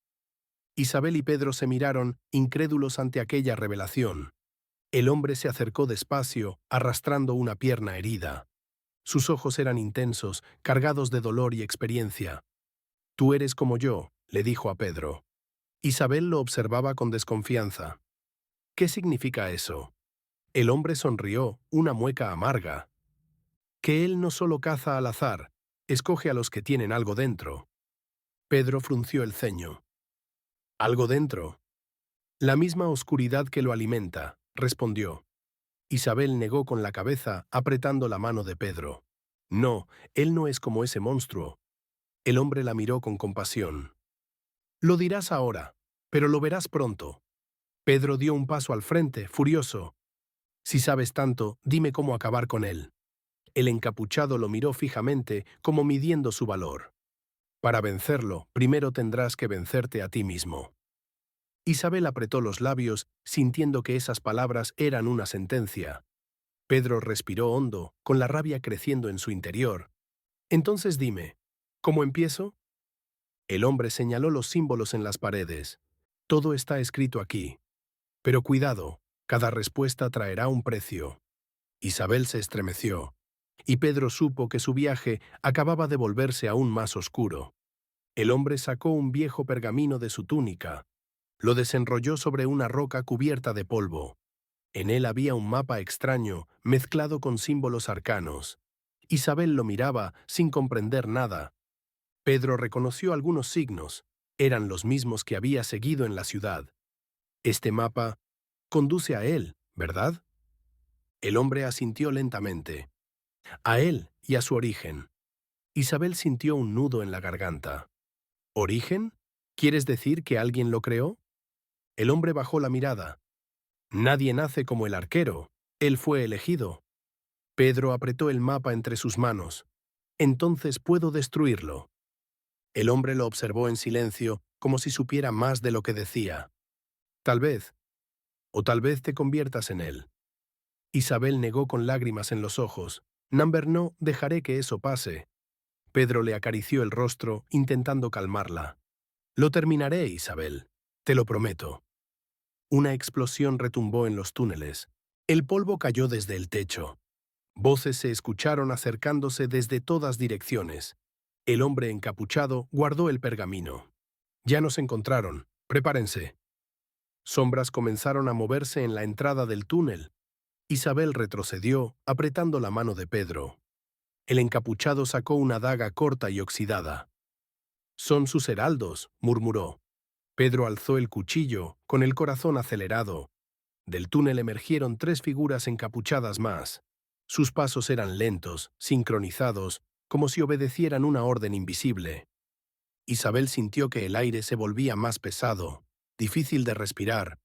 Isabel y Pedro se miraron, incrédulos ante aquella revelación. El hombre se acercó despacio, arrastrando una pierna herida. Sus ojos eran intensos, cargados de dolor y experiencia. «Tú eres como yo», le dijo a Pedro. Isabel lo observaba con desconfianza. «¿Qué significa eso?» El hombre sonrió, una mueca amarga. «Que él no solo caza al azar, escoge a los que tienen algo dentro». Pedro frunció el ceño. «¿Algo dentro?» «La misma oscuridad que lo alimenta», respondió. Isabel negó con la cabeza, apretando la mano de Pedro. «No, él no es como ese monstruo». El hombre la miró con compasión. «Lo dirás ahora, pero lo verás pronto». Pedro dio un paso al frente, furioso. «Si sabes tanto, dime cómo acabar con él». El encapuchado lo miró fijamente, como midiendo su valor. «Para vencerlo, primero tendrás que vencerte a ti mismo». Isabel apretó los labios, sintiendo que esas palabras eran una sentencia. Pedro respiró hondo, con la rabia creciendo en su interior. «Entonces dime, ¿cómo empiezo?» El hombre señaló los símbolos en las paredes. «Todo está escrito aquí. Pero cuidado, cada respuesta traerá un precio». Isabel se estremeció, y Pedro supo que su viaje acababa de volverse aún más oscuro. El hombre sacó un viejo pergamino de su túnica. Lo desenrolló sobre una roca cubierta de polvo. En él había un mapa extraño, mezclado con símbolos arcanos. Isabel lo miraba, sin comprender nada. Pedro reconoció algunos signos. Eran los mismos que había seguido en la ciudad. «Este mapa conduce a él, ¿verdad?» El hombre asintió lentamente. «A él y a su origen». Isabel sintió un nudo en la garganta. «¿Origen? ¿Quieres decir que alguien lo creó?» El hombre bajó la mirada. «Nadie nace como el arquero. Él fue elegido». Pedro apretó el mapa entre sus manos. «Entonces puedo destruirlo». El hombre lo observó en silencio, como si supiera más de lo que decía. «Tal vez. O tal vez te conviertas en él». Isabel negó con lágrimas en los ojos. «No dejaré que eso pase». Pedro le acarició el rostro, intentando calmarla. «Lo terminaré, Isabel. Te lo prometo». Una explosión retumbó en los túneles. El polvo cayó desde el techo. Voces se escucharon acercándose desde todas direcciones. El hombre encapuchado guardó el pergamino. «Ya nos encontraron. Prepárense». Sombras comenzaron a moverse en la entrada del túnel. Isabel retrocedió, apretando la mano de Pedro. El encapuchado sacó una daga corta y oxidada. «Son sus heraldos», murmuró. Pedro alzó el cuchillo, con el corazón acelerado. Del túnel emergieron 3 figuras encapuchadas más. Sus pasos eran lentos, sincronizados, como si obedecieran una orden invisible. Isabel sintió que el aire se volvía más pesado, difícil de respirar.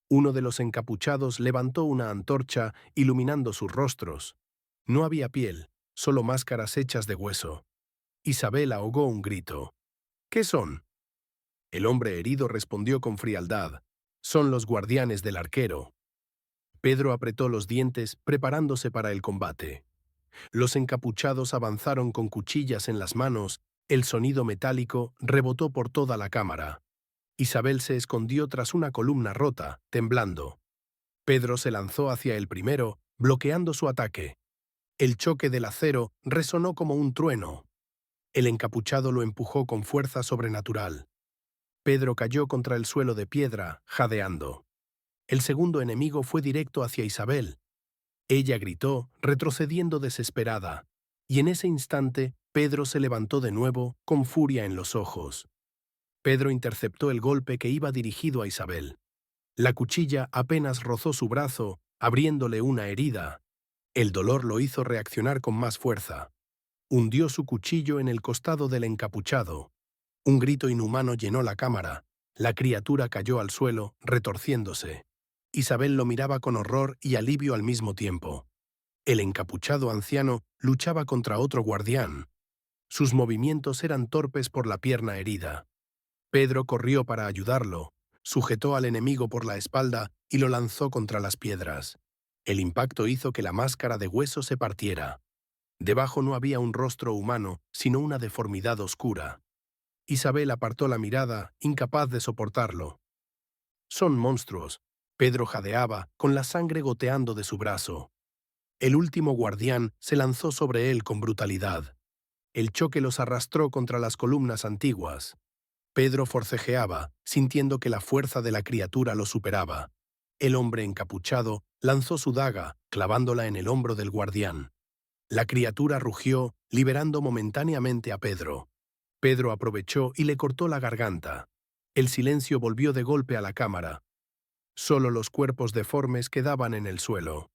Uno de los encapuchados levantó una antorcha, iluminando sus rostros. No había piel, solo máscaras hechas de hueso. Isabel ahogó un grito. «¿Qué son?» El hombre herido respondió con frialdad. «Son los guardianes del arquero». Pedro apretó los dientes, preparándose para el combate. Los encapuchados avanzaron con cuchillas en las manos. El sonido metálico rebotó por toda la cámara. Isabel se escondió tras una columna rota, temblando. Pedro se lanzó hacia el primero, bloqueando su ataque. El choque del acero resonó como un trueno. El encapuchado lo empujó con fuerza sobrenatural. Pedro cayó contra el suelo de piedra, jadeando. El segundo enemigo fue directo hacia Isabel. Ella gritó, retrocediendo desesperada. Y en ese instante, Pedro se levantó de nuevo, con furia en los ojos. Pedro interceptó el golpe que iba dirigido a Isabel. La cuchilla apenas rozó su brazo, abriéndole una herida. El dolor lo hizo reaccionar con más fuerza. Hundió su cuchillo en el costado del encapuchado. Un grito inhumano llenó la cámara. La criatura cayó al suelo, retorciéndose. Isabel lo miraba con horror y alivio al mismo tiempo. El encapuchado anciano luchaba contra otro guardián. Sus movimientos eran torpes por la pierna herida. Pedro corrió para ayudarlo, sujetó al enemigo por la espalda y lo lanzó contra las piedras. El impacto hizo que la máscara de hueso se partiera. Debajo no había un rostro humano, sino una deformidad oscura. Isabel apartó la mirada, incapaz de soportarlo. «Son monstruos», Pedro jadeaba, con la sangre goteando de su brazo. El último guardián se lanzó sobre él con brutalidad. El choque los arrastró contra las columnas antiguas. Pedro forcejeaba, sintiendo que la fuerza de la criatura lo superaba. El hombre encapuchado lanzó su daga, clavándola en el hombro del guardián. La criatura rugió, liberando momentáneamente a Pedro. Pedro aprovechó y le cortó la garganta. El silencio volvió de golpe a la cámara. Solo los cuerpos deformes quedaban en el suelo.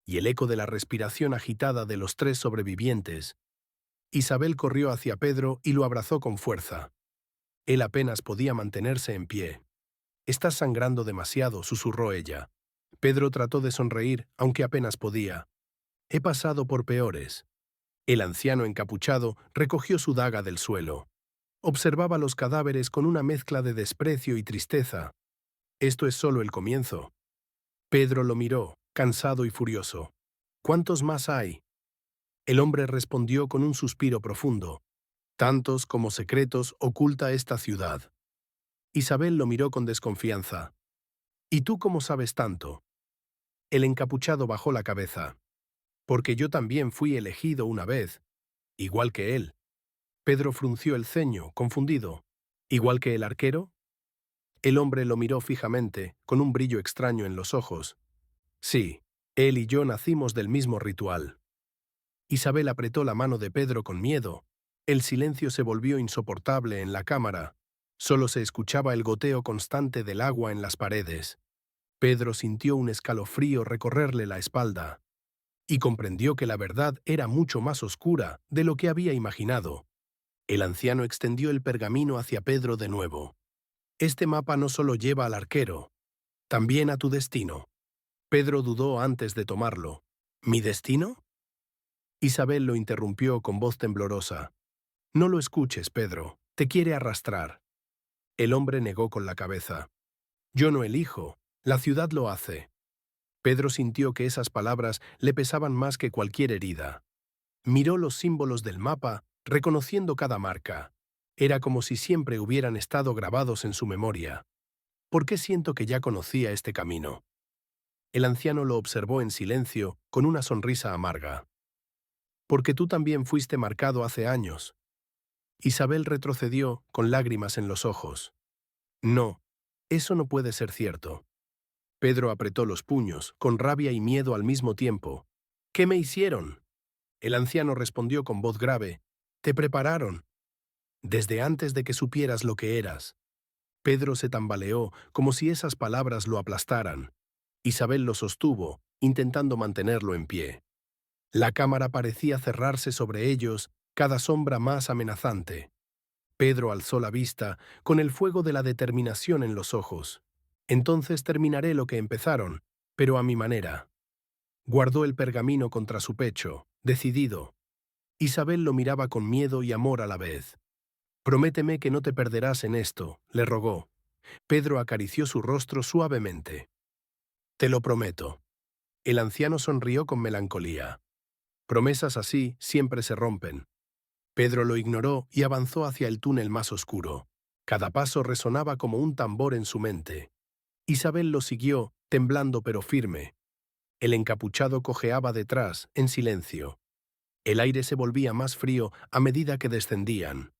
Y el eco de la respiración agitada de los tres sobrevivientes. Isabel corrió hacia Pedro y lo abrazó con fuerza. Él apenas podía mantenerse en pie. «Estás sangrando demasiado», susurró ella. Pedro trató de sonreír, aunque apenas podía. «He pasado por peores». El anciano encapuchado recogió su daga del suelo. Observaba los cadáveres con una mezcla de desprecio y tristeza. «Esto es solo el comienzo». Pedro lo miró, cansado y furioso. «¿Cuántos más hay?». El hombre respondió con un suspiro profundo. «Tantos como secretos oculta esta ciudad». Isabel lo miró con desconfianza. «¿Y tú cómo sabes tanto?». El encapuchado bajó la cabeza. «Porque yo también fui elegido una vez, igual que él». Pedro frunció el ceño, confundido. «¿Igual que el arquero?». El hombre lo miró fijamente, con un brillo extraño en los ojos. «Sí, él y yo nacimos del mismo ritual». Isabel apretó la mano de Pedro con miedo. El silencio se volvió insoportable en la cámara. Solo se escuchaba el goteo constante del agua en las paredes. Pedro sintió un escalofrío recorrerle la espalda. Y comprendió que la verdad era mucho más oscura de lo que había imaginado. El anciano extendió el pergamino hacia Pedro de nuevo. «Este mapa no solo lleva al arquero, también a tu destino». Pedro dudó antes de tomarlo. «¿Mi destino?». Isabel lo interrumpió con voz temblorosa. «No lo escuches, Pedro. Te quiere arrastrar». El hombre negó con la cabeza. «Yo no elijo. La ciudad lo hace». Pedro sintió que esas palabras le pesaban más que cualquier herida. Miró los símbolos del mapa, reconociendo cada marca. Era como si siempre hubieran estado grabados en su memoria. «¿Por qué siento que ya conocía este camino?». El anciano lo observó en silencio, con una sonrisa amarga. «Porque tú también fuiste marcado hace años». Isabel retrocedió, con lágrimas en los ojos. «No, eso no puede ser cierto». Pedro apretó los puños, con rabia y miedo al mismo tiempo. «¿Qué me hicieron?». El anciano respondió con voz grave. «Te prepararon. Desde antes de que supieras lo que eras». Pedro se tambaleó, como si esas palabras lo aplastaran. Isabel lo sostuvo, intentando mantenerlo en pie. La cámara parecía cerrarse sobre ellos, cada sombra más amenazante. Pedro alzó la vista, con el fuego de la determinación en los ojos. «Entonces terminaré lo que empezaron, pero a mi manera». Guardó el pergamino contra su pecho, decidido. Isabel lo miraba con miedo y amor a la vez. «Prométeme que no te perderás en esto», le rogó. Pedro acarició su rostro suavemente. «Te lo prometo». El anciano sonrió con melancolía. «Promesas así siempre se rompen». Pedro lo ignoró y avanzó hacia el túnel más oscuro. Cada paso resonaba como un tambor en su mente. Isabel lo siguió, temblando pero firme. El encapuchado cojeaba detrás, en silencio. El aire se volvía más frío a medida que descendían.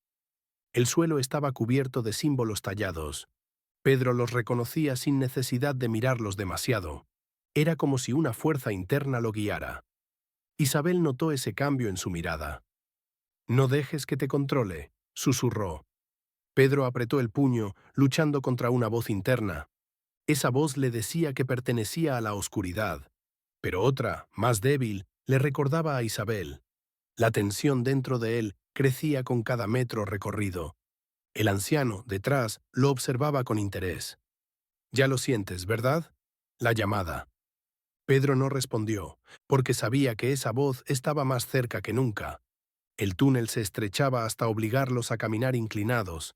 El suelo estaba cubierto de símbolos tallados. Pedro los reconocía sin necesidad de mirarlos demasiado. Era como si una fuerza interna lo guiara. Isabel notó ese cambio en su mirada. «No dejes que te controle», susurró. Pedro apretó el puño, luchando contra una voz interna. Esa voz le decía que pertenecía a la oscuridad. Pero otra, más débil, le recordaba a Isabel. La tensión dentro de él crecía con cada metro recorrido. El anciano, detrás, lo observaba con interés. «Ya lo sientes, ¿verdad?». La llamada. Pedro no respondió, porque sabía que esa voz estaba más cerca que nunca. El túnel se estrechaba hasta obligarlos a caminar inclinados.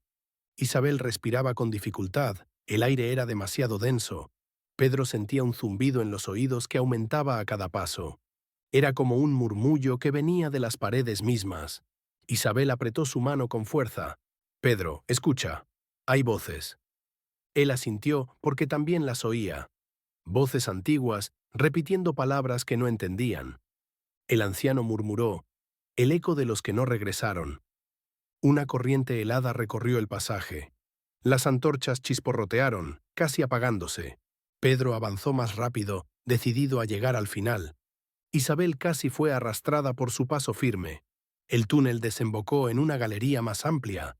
Isabel respiraba con dificultad, el aire era demasiado denso. Pedro sentía un zumbido en los oídos que aumentaba a cada paso. Era como un murmullo que venía de las paredes mismas. Isabel apretó su mano con fuerza. «Pedro, escucha. Hay voces». Él asintió porque también las oía. Voces antiguas, repitiendo palabras que no entendían. El anciano murmuró, «El eco de los que no regresaron». Una corriente helada recorrió el pasaje. Las antorchas chisporrotearon, casi apagándose. Pedro avanzó más rápido, decidido a llegar al final. Isabel casi fue arrastrada por su paso firme. El túnel desembocó en una galería más amplia.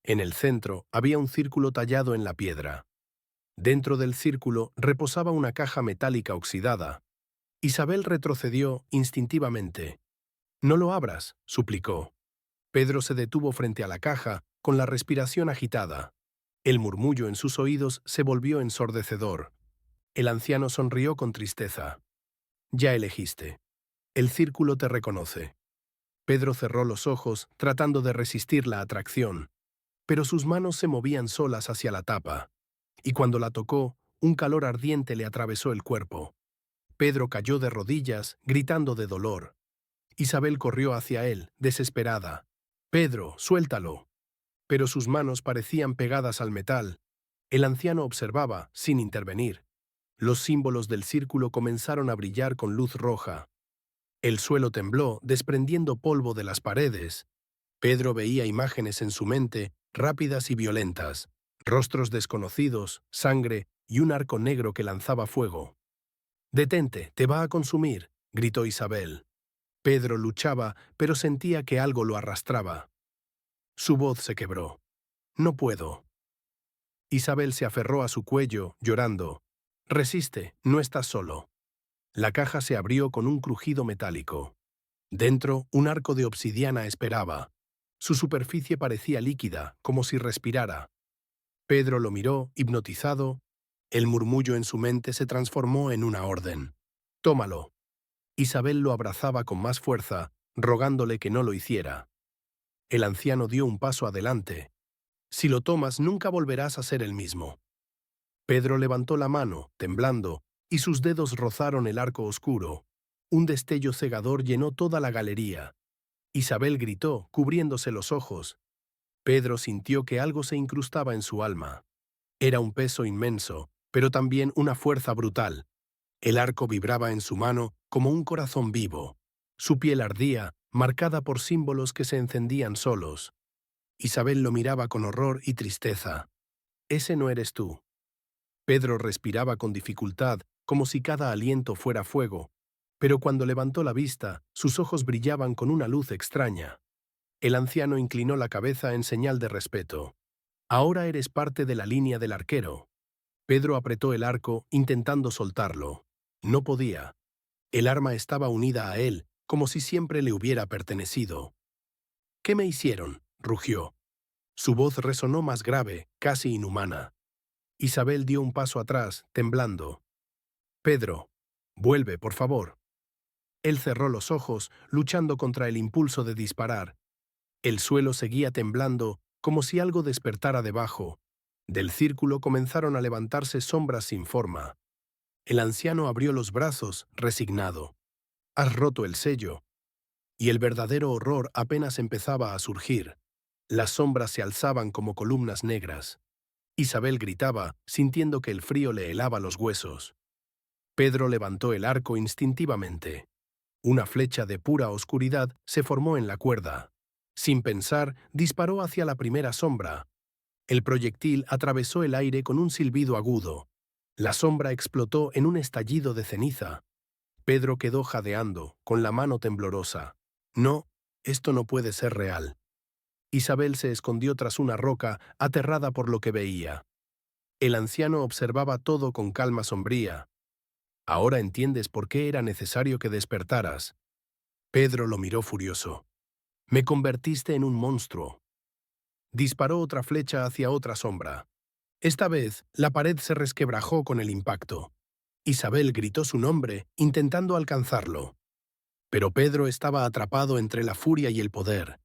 En el centro había un círculo tallado en la piedra. Dentro del círculo reposaba una caja metálica oxidada. Isabel retrocedió instintivamente. «No lo abras», suplicó. Pedro se detuvo frente a la caja, con la respiración agitada. El murmullo en sus oídos se volvió ensordecedor. El anciano sonrió con tristeza. «Ya elegiste. El círculo te reconoce». Pedro cerró los ojos, tratando de resistir la atracción, pero sus manos se movían solas hacia la tapa, y cuando la tocó, un calor ardiente le atravesó el cuerpo. Pedro cayó de rodillas, gritando de dolor. Isabel corrió hacia él, desesperada. «Pedro, suéltalo». Pero sus manos parecían pegadas al metal. El anciano observaba, sin intervenir. Los símbolos del círculo comenzaron a brillar con luz roja. El suelo tembló, desprendiendo polvo de las paredes. Pedro veía imágenes en su mente, rápidas y violentas. Rostros desconocidos, sangre y un arco negro que lanzaba fuego. «Detente, te va a consumir», gritó Isabel. Pedro luchaba, pero sentía que algo lo arrastraba. Su voz se quebró. «No puedo». Isabel se aferró a su cuello, llorando. «Resiste, no estás solo». La caja se abrió con un crujido metálico. Dentro, un arco de obsidiana esperaba. Su superficie parecía líquida, como si respirara. Pedro lo miró, hipnotizado. El murmullo en su mente se transformó en una orden. «Tómalo». Isabel lo abrazaba con más fuerza, rogándole que no lo hiciera. El anciano dio un paso adelante. «Si lo tomas, nunca volverás a ser el mismo». Pedro levantó la mano, temblando, y sus dedos rozaron el arco oscuro. Un destello cegador llenó toda la galería. Isabel gritó, cubriéndose los ojos. Pedro sintió que algo se incrustaba en su alma. Era un peso inmenso, pero también una fuerza brutal. El arco vibraba en su mano como un corazón vivo. Su piel ardía, marcada por símbolos que se encendían solos. Isabel lo miraba con horror y tristeza. «Ese no eres tú». Pedro respiraba con dificultad, como si cada aliento fuera fuego, pero cuando levantó la vista, sus ojos brillaban con una luz extraña. El anciano inclinó la cabeza en señal de respeto. «Ahora eres parte de la línea del arquero». Pedro apretó el arco, intentando soltarlo. No podía. El arma estaba unida a él, como si siempre le hubiera pertenecido. «¿Qué me hicieron?», rugió. Su voz resonó más grave, casi inhumana. Isabel dio un paso atrás, temblando. «Pedro, vuelve, por favor». Él cerró los ojos, luchando contra el impulso de disparar. El suelo seguía temblando, como si algo despertara debajo. Del círculo comenzaron a levantarse sombras sin forma. El anciano abrió los brazos, resignado. «Has roto el sello». Y el verdadero horror apenas empezaba a surgir. Las sombras se alzaban como columnas negras. Isabel gritaba, sintiendo que el frío le helaba los huesos. Pedro levantó el arco instintivamente. Una flecha de pura oscuridad se formó en la cuerda. Sin pensar, disparó hacia la primera sombra. El proyectil atravesó el aire con un silbido agudo. La sombra explotó en un estallido de ceniza. Pedro quedó jadeando, con la mano temblorosa. «No, esto no puede ser real». Isabel se escondió tras una roca, aterrada por lo que veía. El anciano observaba todo con calma sombría. «Ahora entiendes por qué era necesario que despertaras». Pedro lo miró furioso. «Me convertiste en un monstruo». Disparó otra flecha hacia otra sombra. Esta vez, la pared se resquebrajó con el impacto. Isabel gritó su nombre, intentando alcanzarlo. Pero Pedro estaba atrapado entre la furia y el poder.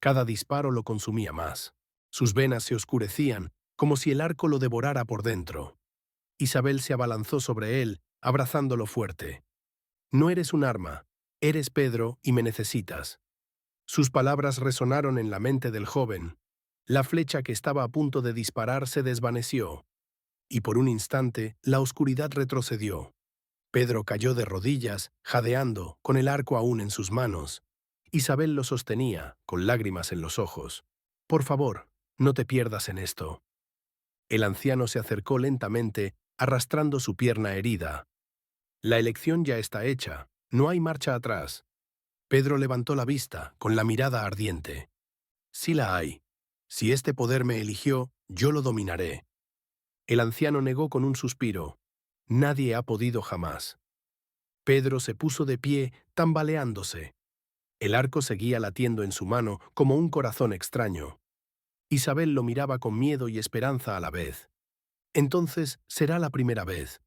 Cada disparo lo consumía más. Sus venas se oscurecían, como si el arco lo devorara por dentro. Isabel se abalanzó sobre él, abrazándolo fuerte. «No eres un arma, Eres Pedro y me necesitas. Sus palabras resonaron en la mente del joven. La flecha que estaba a punto de disparar se desvaneció, y por un instante la oscuridad retrocedió. Pedro cayó de rodillas, jadeando, con el arco aún en sus manos. Isabel lo sostenía, con lágrimas en los ojos. Por favor, no te pierdas en esto. El anciano se acercó lentamente, arrastrando su pierna herida. La elección ya está hecha, no hay marcha atrás. Pedro levantó la vista, con la mirada ardiente. Sí la hay. Si este poder me eligió, yo lo dominaré. El anciano negó con un suspiro. Nadie ha podido jamás. Pedro se puso de pie, tambaleándose. El arco seguía latiendo en su mano como un corazón extraño. Isabel lo miraba con miedo y esperanza a la vez. Entonces será la primera vez.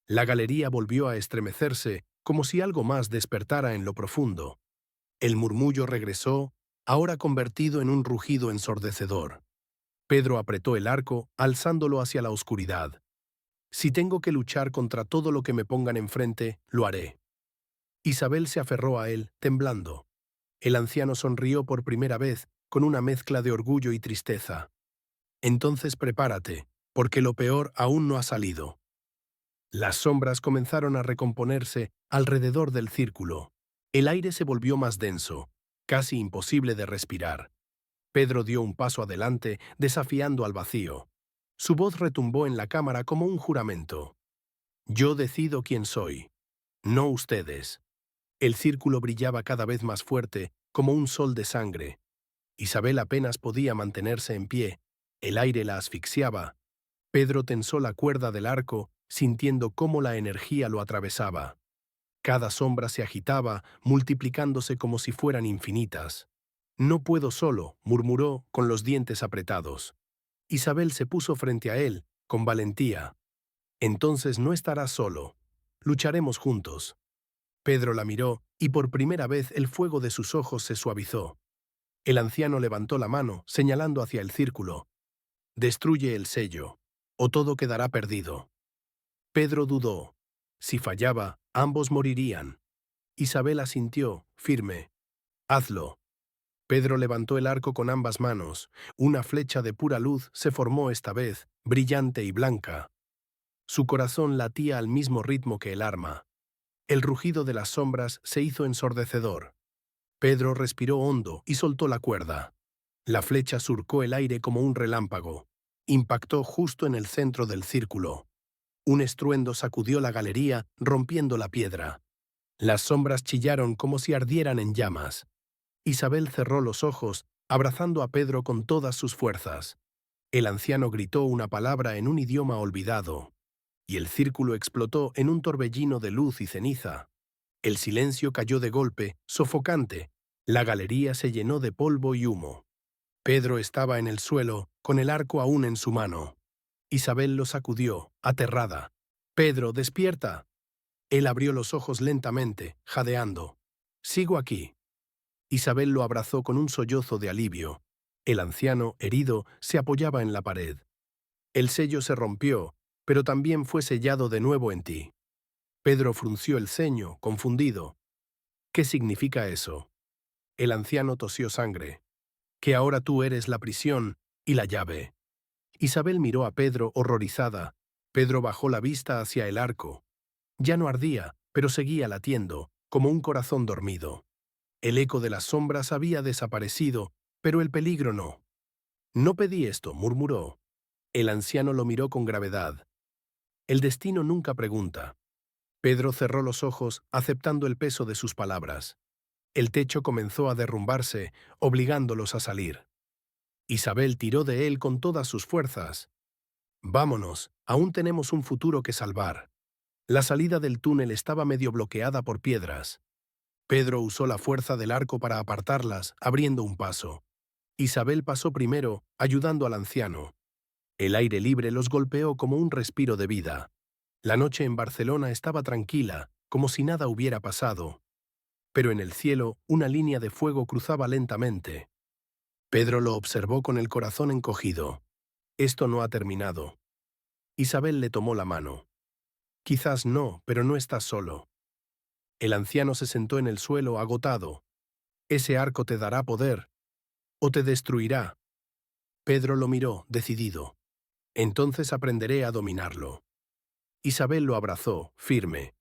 La galería volvió a estremecerse, como si algo más despertara en lo profundo. El murmullo regresó, ahora convertido en un rugido ensordecedor. Pedro apretó el arco, alzándolo hacia la oscuridad. Si tengo que luchar contra todo lo que me pongan enfrente, lo haré. Isabel se aferró a él, temblando. El anciano sonrió por primera vez, con una mezcla de orgullo y tristeza. Entonces prepárate, porque lo peor aún no ha salido. Las sombras comenzaron a recomponerse alrededor del círculo. El aire se volvió más denso, casi imposible de respirar. Pedro dio un paso adelante, desafiando al vacío. Su voz retumbó en la cámara como un juramento. Yo decido quién soy, no ustedes. El círculo brillaba cada vez más fuerte, como un sol de sangre. Isabel apenas podía mantenerse en pie. El aire la asfixiaba. Pedro tensó la cuerda del arco, sintiendo cómo la energía lo atravesaba. Cada sombra se agitaba, multiplicándose como si fueran infinitas. No puedo solo, murmuró, con los dientes apretados. Isabel se puso frente a él, con valentía. Entonces no estarás solo. Lucharemos juntos. Pedro la miró, y por primera vez el fuego de sus ojos se suavizó. El anciano levantó la mano, señalando hacia el círculo. Destruye el sello, o todo quedará perdido. Pedro dudó. Si fallaba, ambos morirían. Isabel asintió, firme. Hazlo. Pedro levantó el arco con ambas manos. Una flecha de pura luz se formó esta vez, brillante y blanca. Su corazón latía al mismo ritmo que el arma. El rugido de las sombras se hizo ensordecedor. Pedro respiró hondo y soltó la cuerda. La flecha surcó el aire como un relámpago. Impactó justo en el centro del círculo. Un estruendo sacudió la galería, rompiendo la piedra. Las sombras chillaron como si ardieran en llamas. Isabel cerró los ojos, abrazando a Pedro con todas sus fuerzas. El anciano gritó una palabra en un idioma olvidado, y el círculo explotó en un torbellino de luz y ceniza. El silencio cayó de golpe, sofocante. La galería se llenó de polvo y humo. Pedro estaba en el suelo, con el arco aún en su mano. Isabel lo sacudió, aterrada. «Pedro, despierta». Él abrió los ojos lentamente, jadeando. «Sigo aquí». Isabel lo abrazó con un sollozo de alivio. El anciano, herido, se apoyaba en la pared. «El sello se rompió, pero también fue sellado de nuevo en ti». Pedro frunció el ceño, confundido. «¿Qué significa eso?» El anciano tosió sangre. «Que ahora tú eres la prisión y la llave». Isabel miró a Pedro horrorizada. Pedro bajó la vista hacia el arco. Ya no ardía, pero seguía latiendo, como un corazón dormido. El eco de las sombras había desaparecido, pero el peligro no. «No pedí esto», murmuró. El anciano lo miró con gravedad. «El destino nunca pregunta». Pedro cerró los ojos, aceptando el peso de sus palabras. El techo comenzó a derrumbarse, obligándolos a salir. Isabel tiró de él con todas sus fuerzas. «Vámonos, aún tenemos un futuro que salvar». La salida del túnel estaba medio bloqueada por piedras. Pedro usó la fuerza del arco para apartarlas, abriendo un paso. Isabel pasó primero, ayudando al anciano. El aire libre los golpeó como un respiro de vida. La noche en Barcelona estaba tranquila, como si nada hubiera pasado. Pero en el cielo, una línea de fuego cruzaba lentamente. Pedro lo observó con el corazón encogido. Esto no ha terminado. Isabel le tomó la mano. Quizás no, pero no estás solo. El anciano se sentó en el suelo agotado. «Ese arco te dará poder, o te destruirá». Pedro lo miró, decidido. «Entonces aprenderé a dominarlo». Isabel lo abrazó, firme.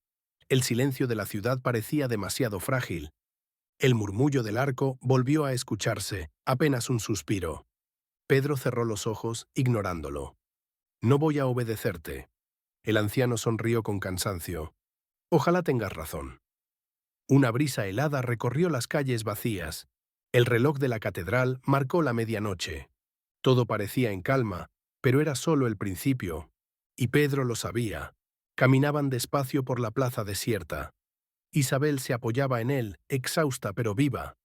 El silencio de la ciudad parecía demasiado frágil. El murmullo del arco volvió a escucharse, apenas un suspiro. Pedro cerró los ojos, ignorándolo. «No voy a obedecerte». El anciano sonrió con cansancio. «Ojalá tengas razón». Una brisa helada recorrió las calles vacías. El reloj de la catedral marcó la medianoche. Todo parecía en calma, pero era solo el principio. Y Pedro lo sabía. Caminaban despacio por la plaza desierta. Isabel se apoyaba en él, exhausta pero viva.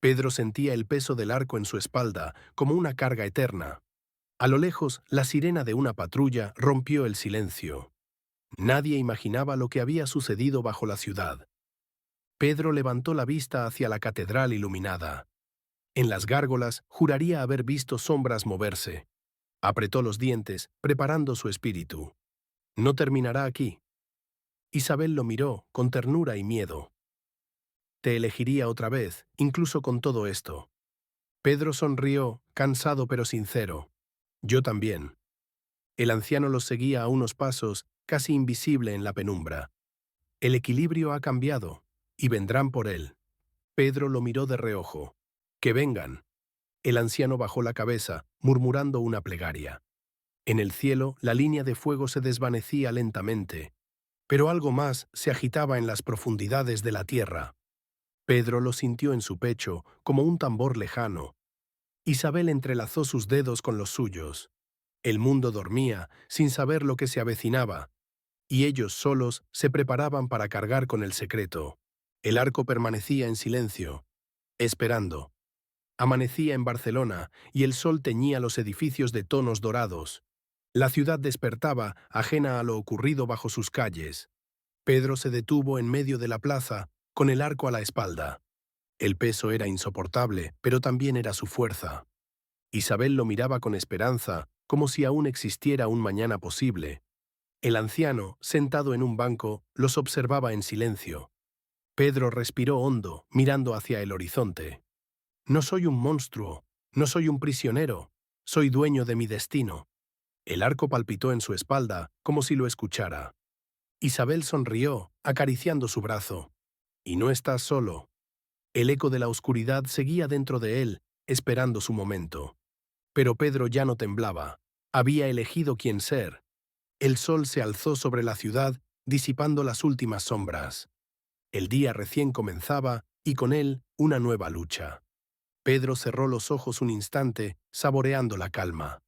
Pedro sentía el peso del arco en su espalda, como una carga eterna. A lo lejos, la sirena de una patrulla rompió el silencio. Nadie imaginaba lo que había sucedido bajo la ciudad. Pedro levantó la vista hacia la catedral iluminada. En las gárgolas juraría haber visto sombras moverse. Apretó los dientes, preparando su espíritu. «No terminará aquí». Isabel lo miró, con ternura y miedo. «Te elegiría otra vez, incluso con todo esto». Pedro sonrió, cansado pero sincero. «Yo también». El anciano los seguía a unos pasos, casi invisible en la penumbra. «El equilibrio ha cambiado, y vendrán por él». Pedro lo miró de reojo. «Que vengan». El anciano bajó la cabeza, murmurando una plegaria. En el cielo, la línea de fuego se desvanecía lentamente, pero algo más se agitaba en las profundidades de la tierra. Pedro lo sintió en su pecho, como un tambor lejano. Isabel entrelazó sus dedos con los suyos. El mundo dormía, sin saber lo que se avecinaba, y ellos solos se preparaban para cargar con el secreto. El arco permanecía en silencio, esperando. Amanecía en Barcelona, y el sol teñía los edificios de tonos dorados. La ciudad despertaba, ajena a lo ocurrido bajo sus calles. Pedro se detuvo en medio de la plaza, con el arco a la espalda. El peso era insoportable, pero también era su fuerza. Isabel lo miraba con esperanza, como si aún existiera un mañana posible. El anciano, sentado en un banco, los observaba en silencio. Pedro respiró hondo, mirando hacia el horizonte. «No soy un monstruo, no soy un prisionero, soy dueño de mi destino». El arco palpitó en su espalda, como si lo escuchara. Isabel sonrió, acariciando su brazo. «Y no estás solo». El eco de la oscuridad seguía dentro de él, esperando su momento. Pero Pedro ya no temblaba. Había elegido quién ser. El sol se alzó sobre la ciudad, disipando las últimas sombras. El día recién comenzaba, y con él, una nueva lucha. Pedro cerró los ojos un instante, saboreando la calma.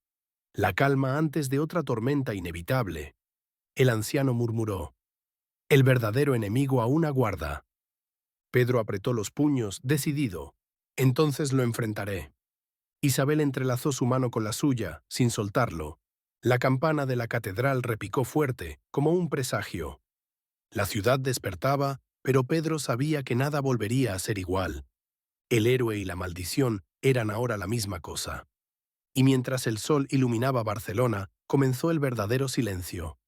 La calma antes de otra tormenta inevitable. El anciano murmuró: «El verdadero enemigo aún aguarda». Pedro apretó los puños, decidido. «Entonces lo enfrentaré». Isabel entrelazó su mano con la suya, sin soltarlo. La campana de la catedral repicó fuerte, como un presagio. La ciudad despertaba, pero Pedro sabía que nada volvería a ser igual. El héroe y la maldición eran ahora la misma cosa. Y mientras el sol iluminaba Barcelona, comenzó el verdadero silencio.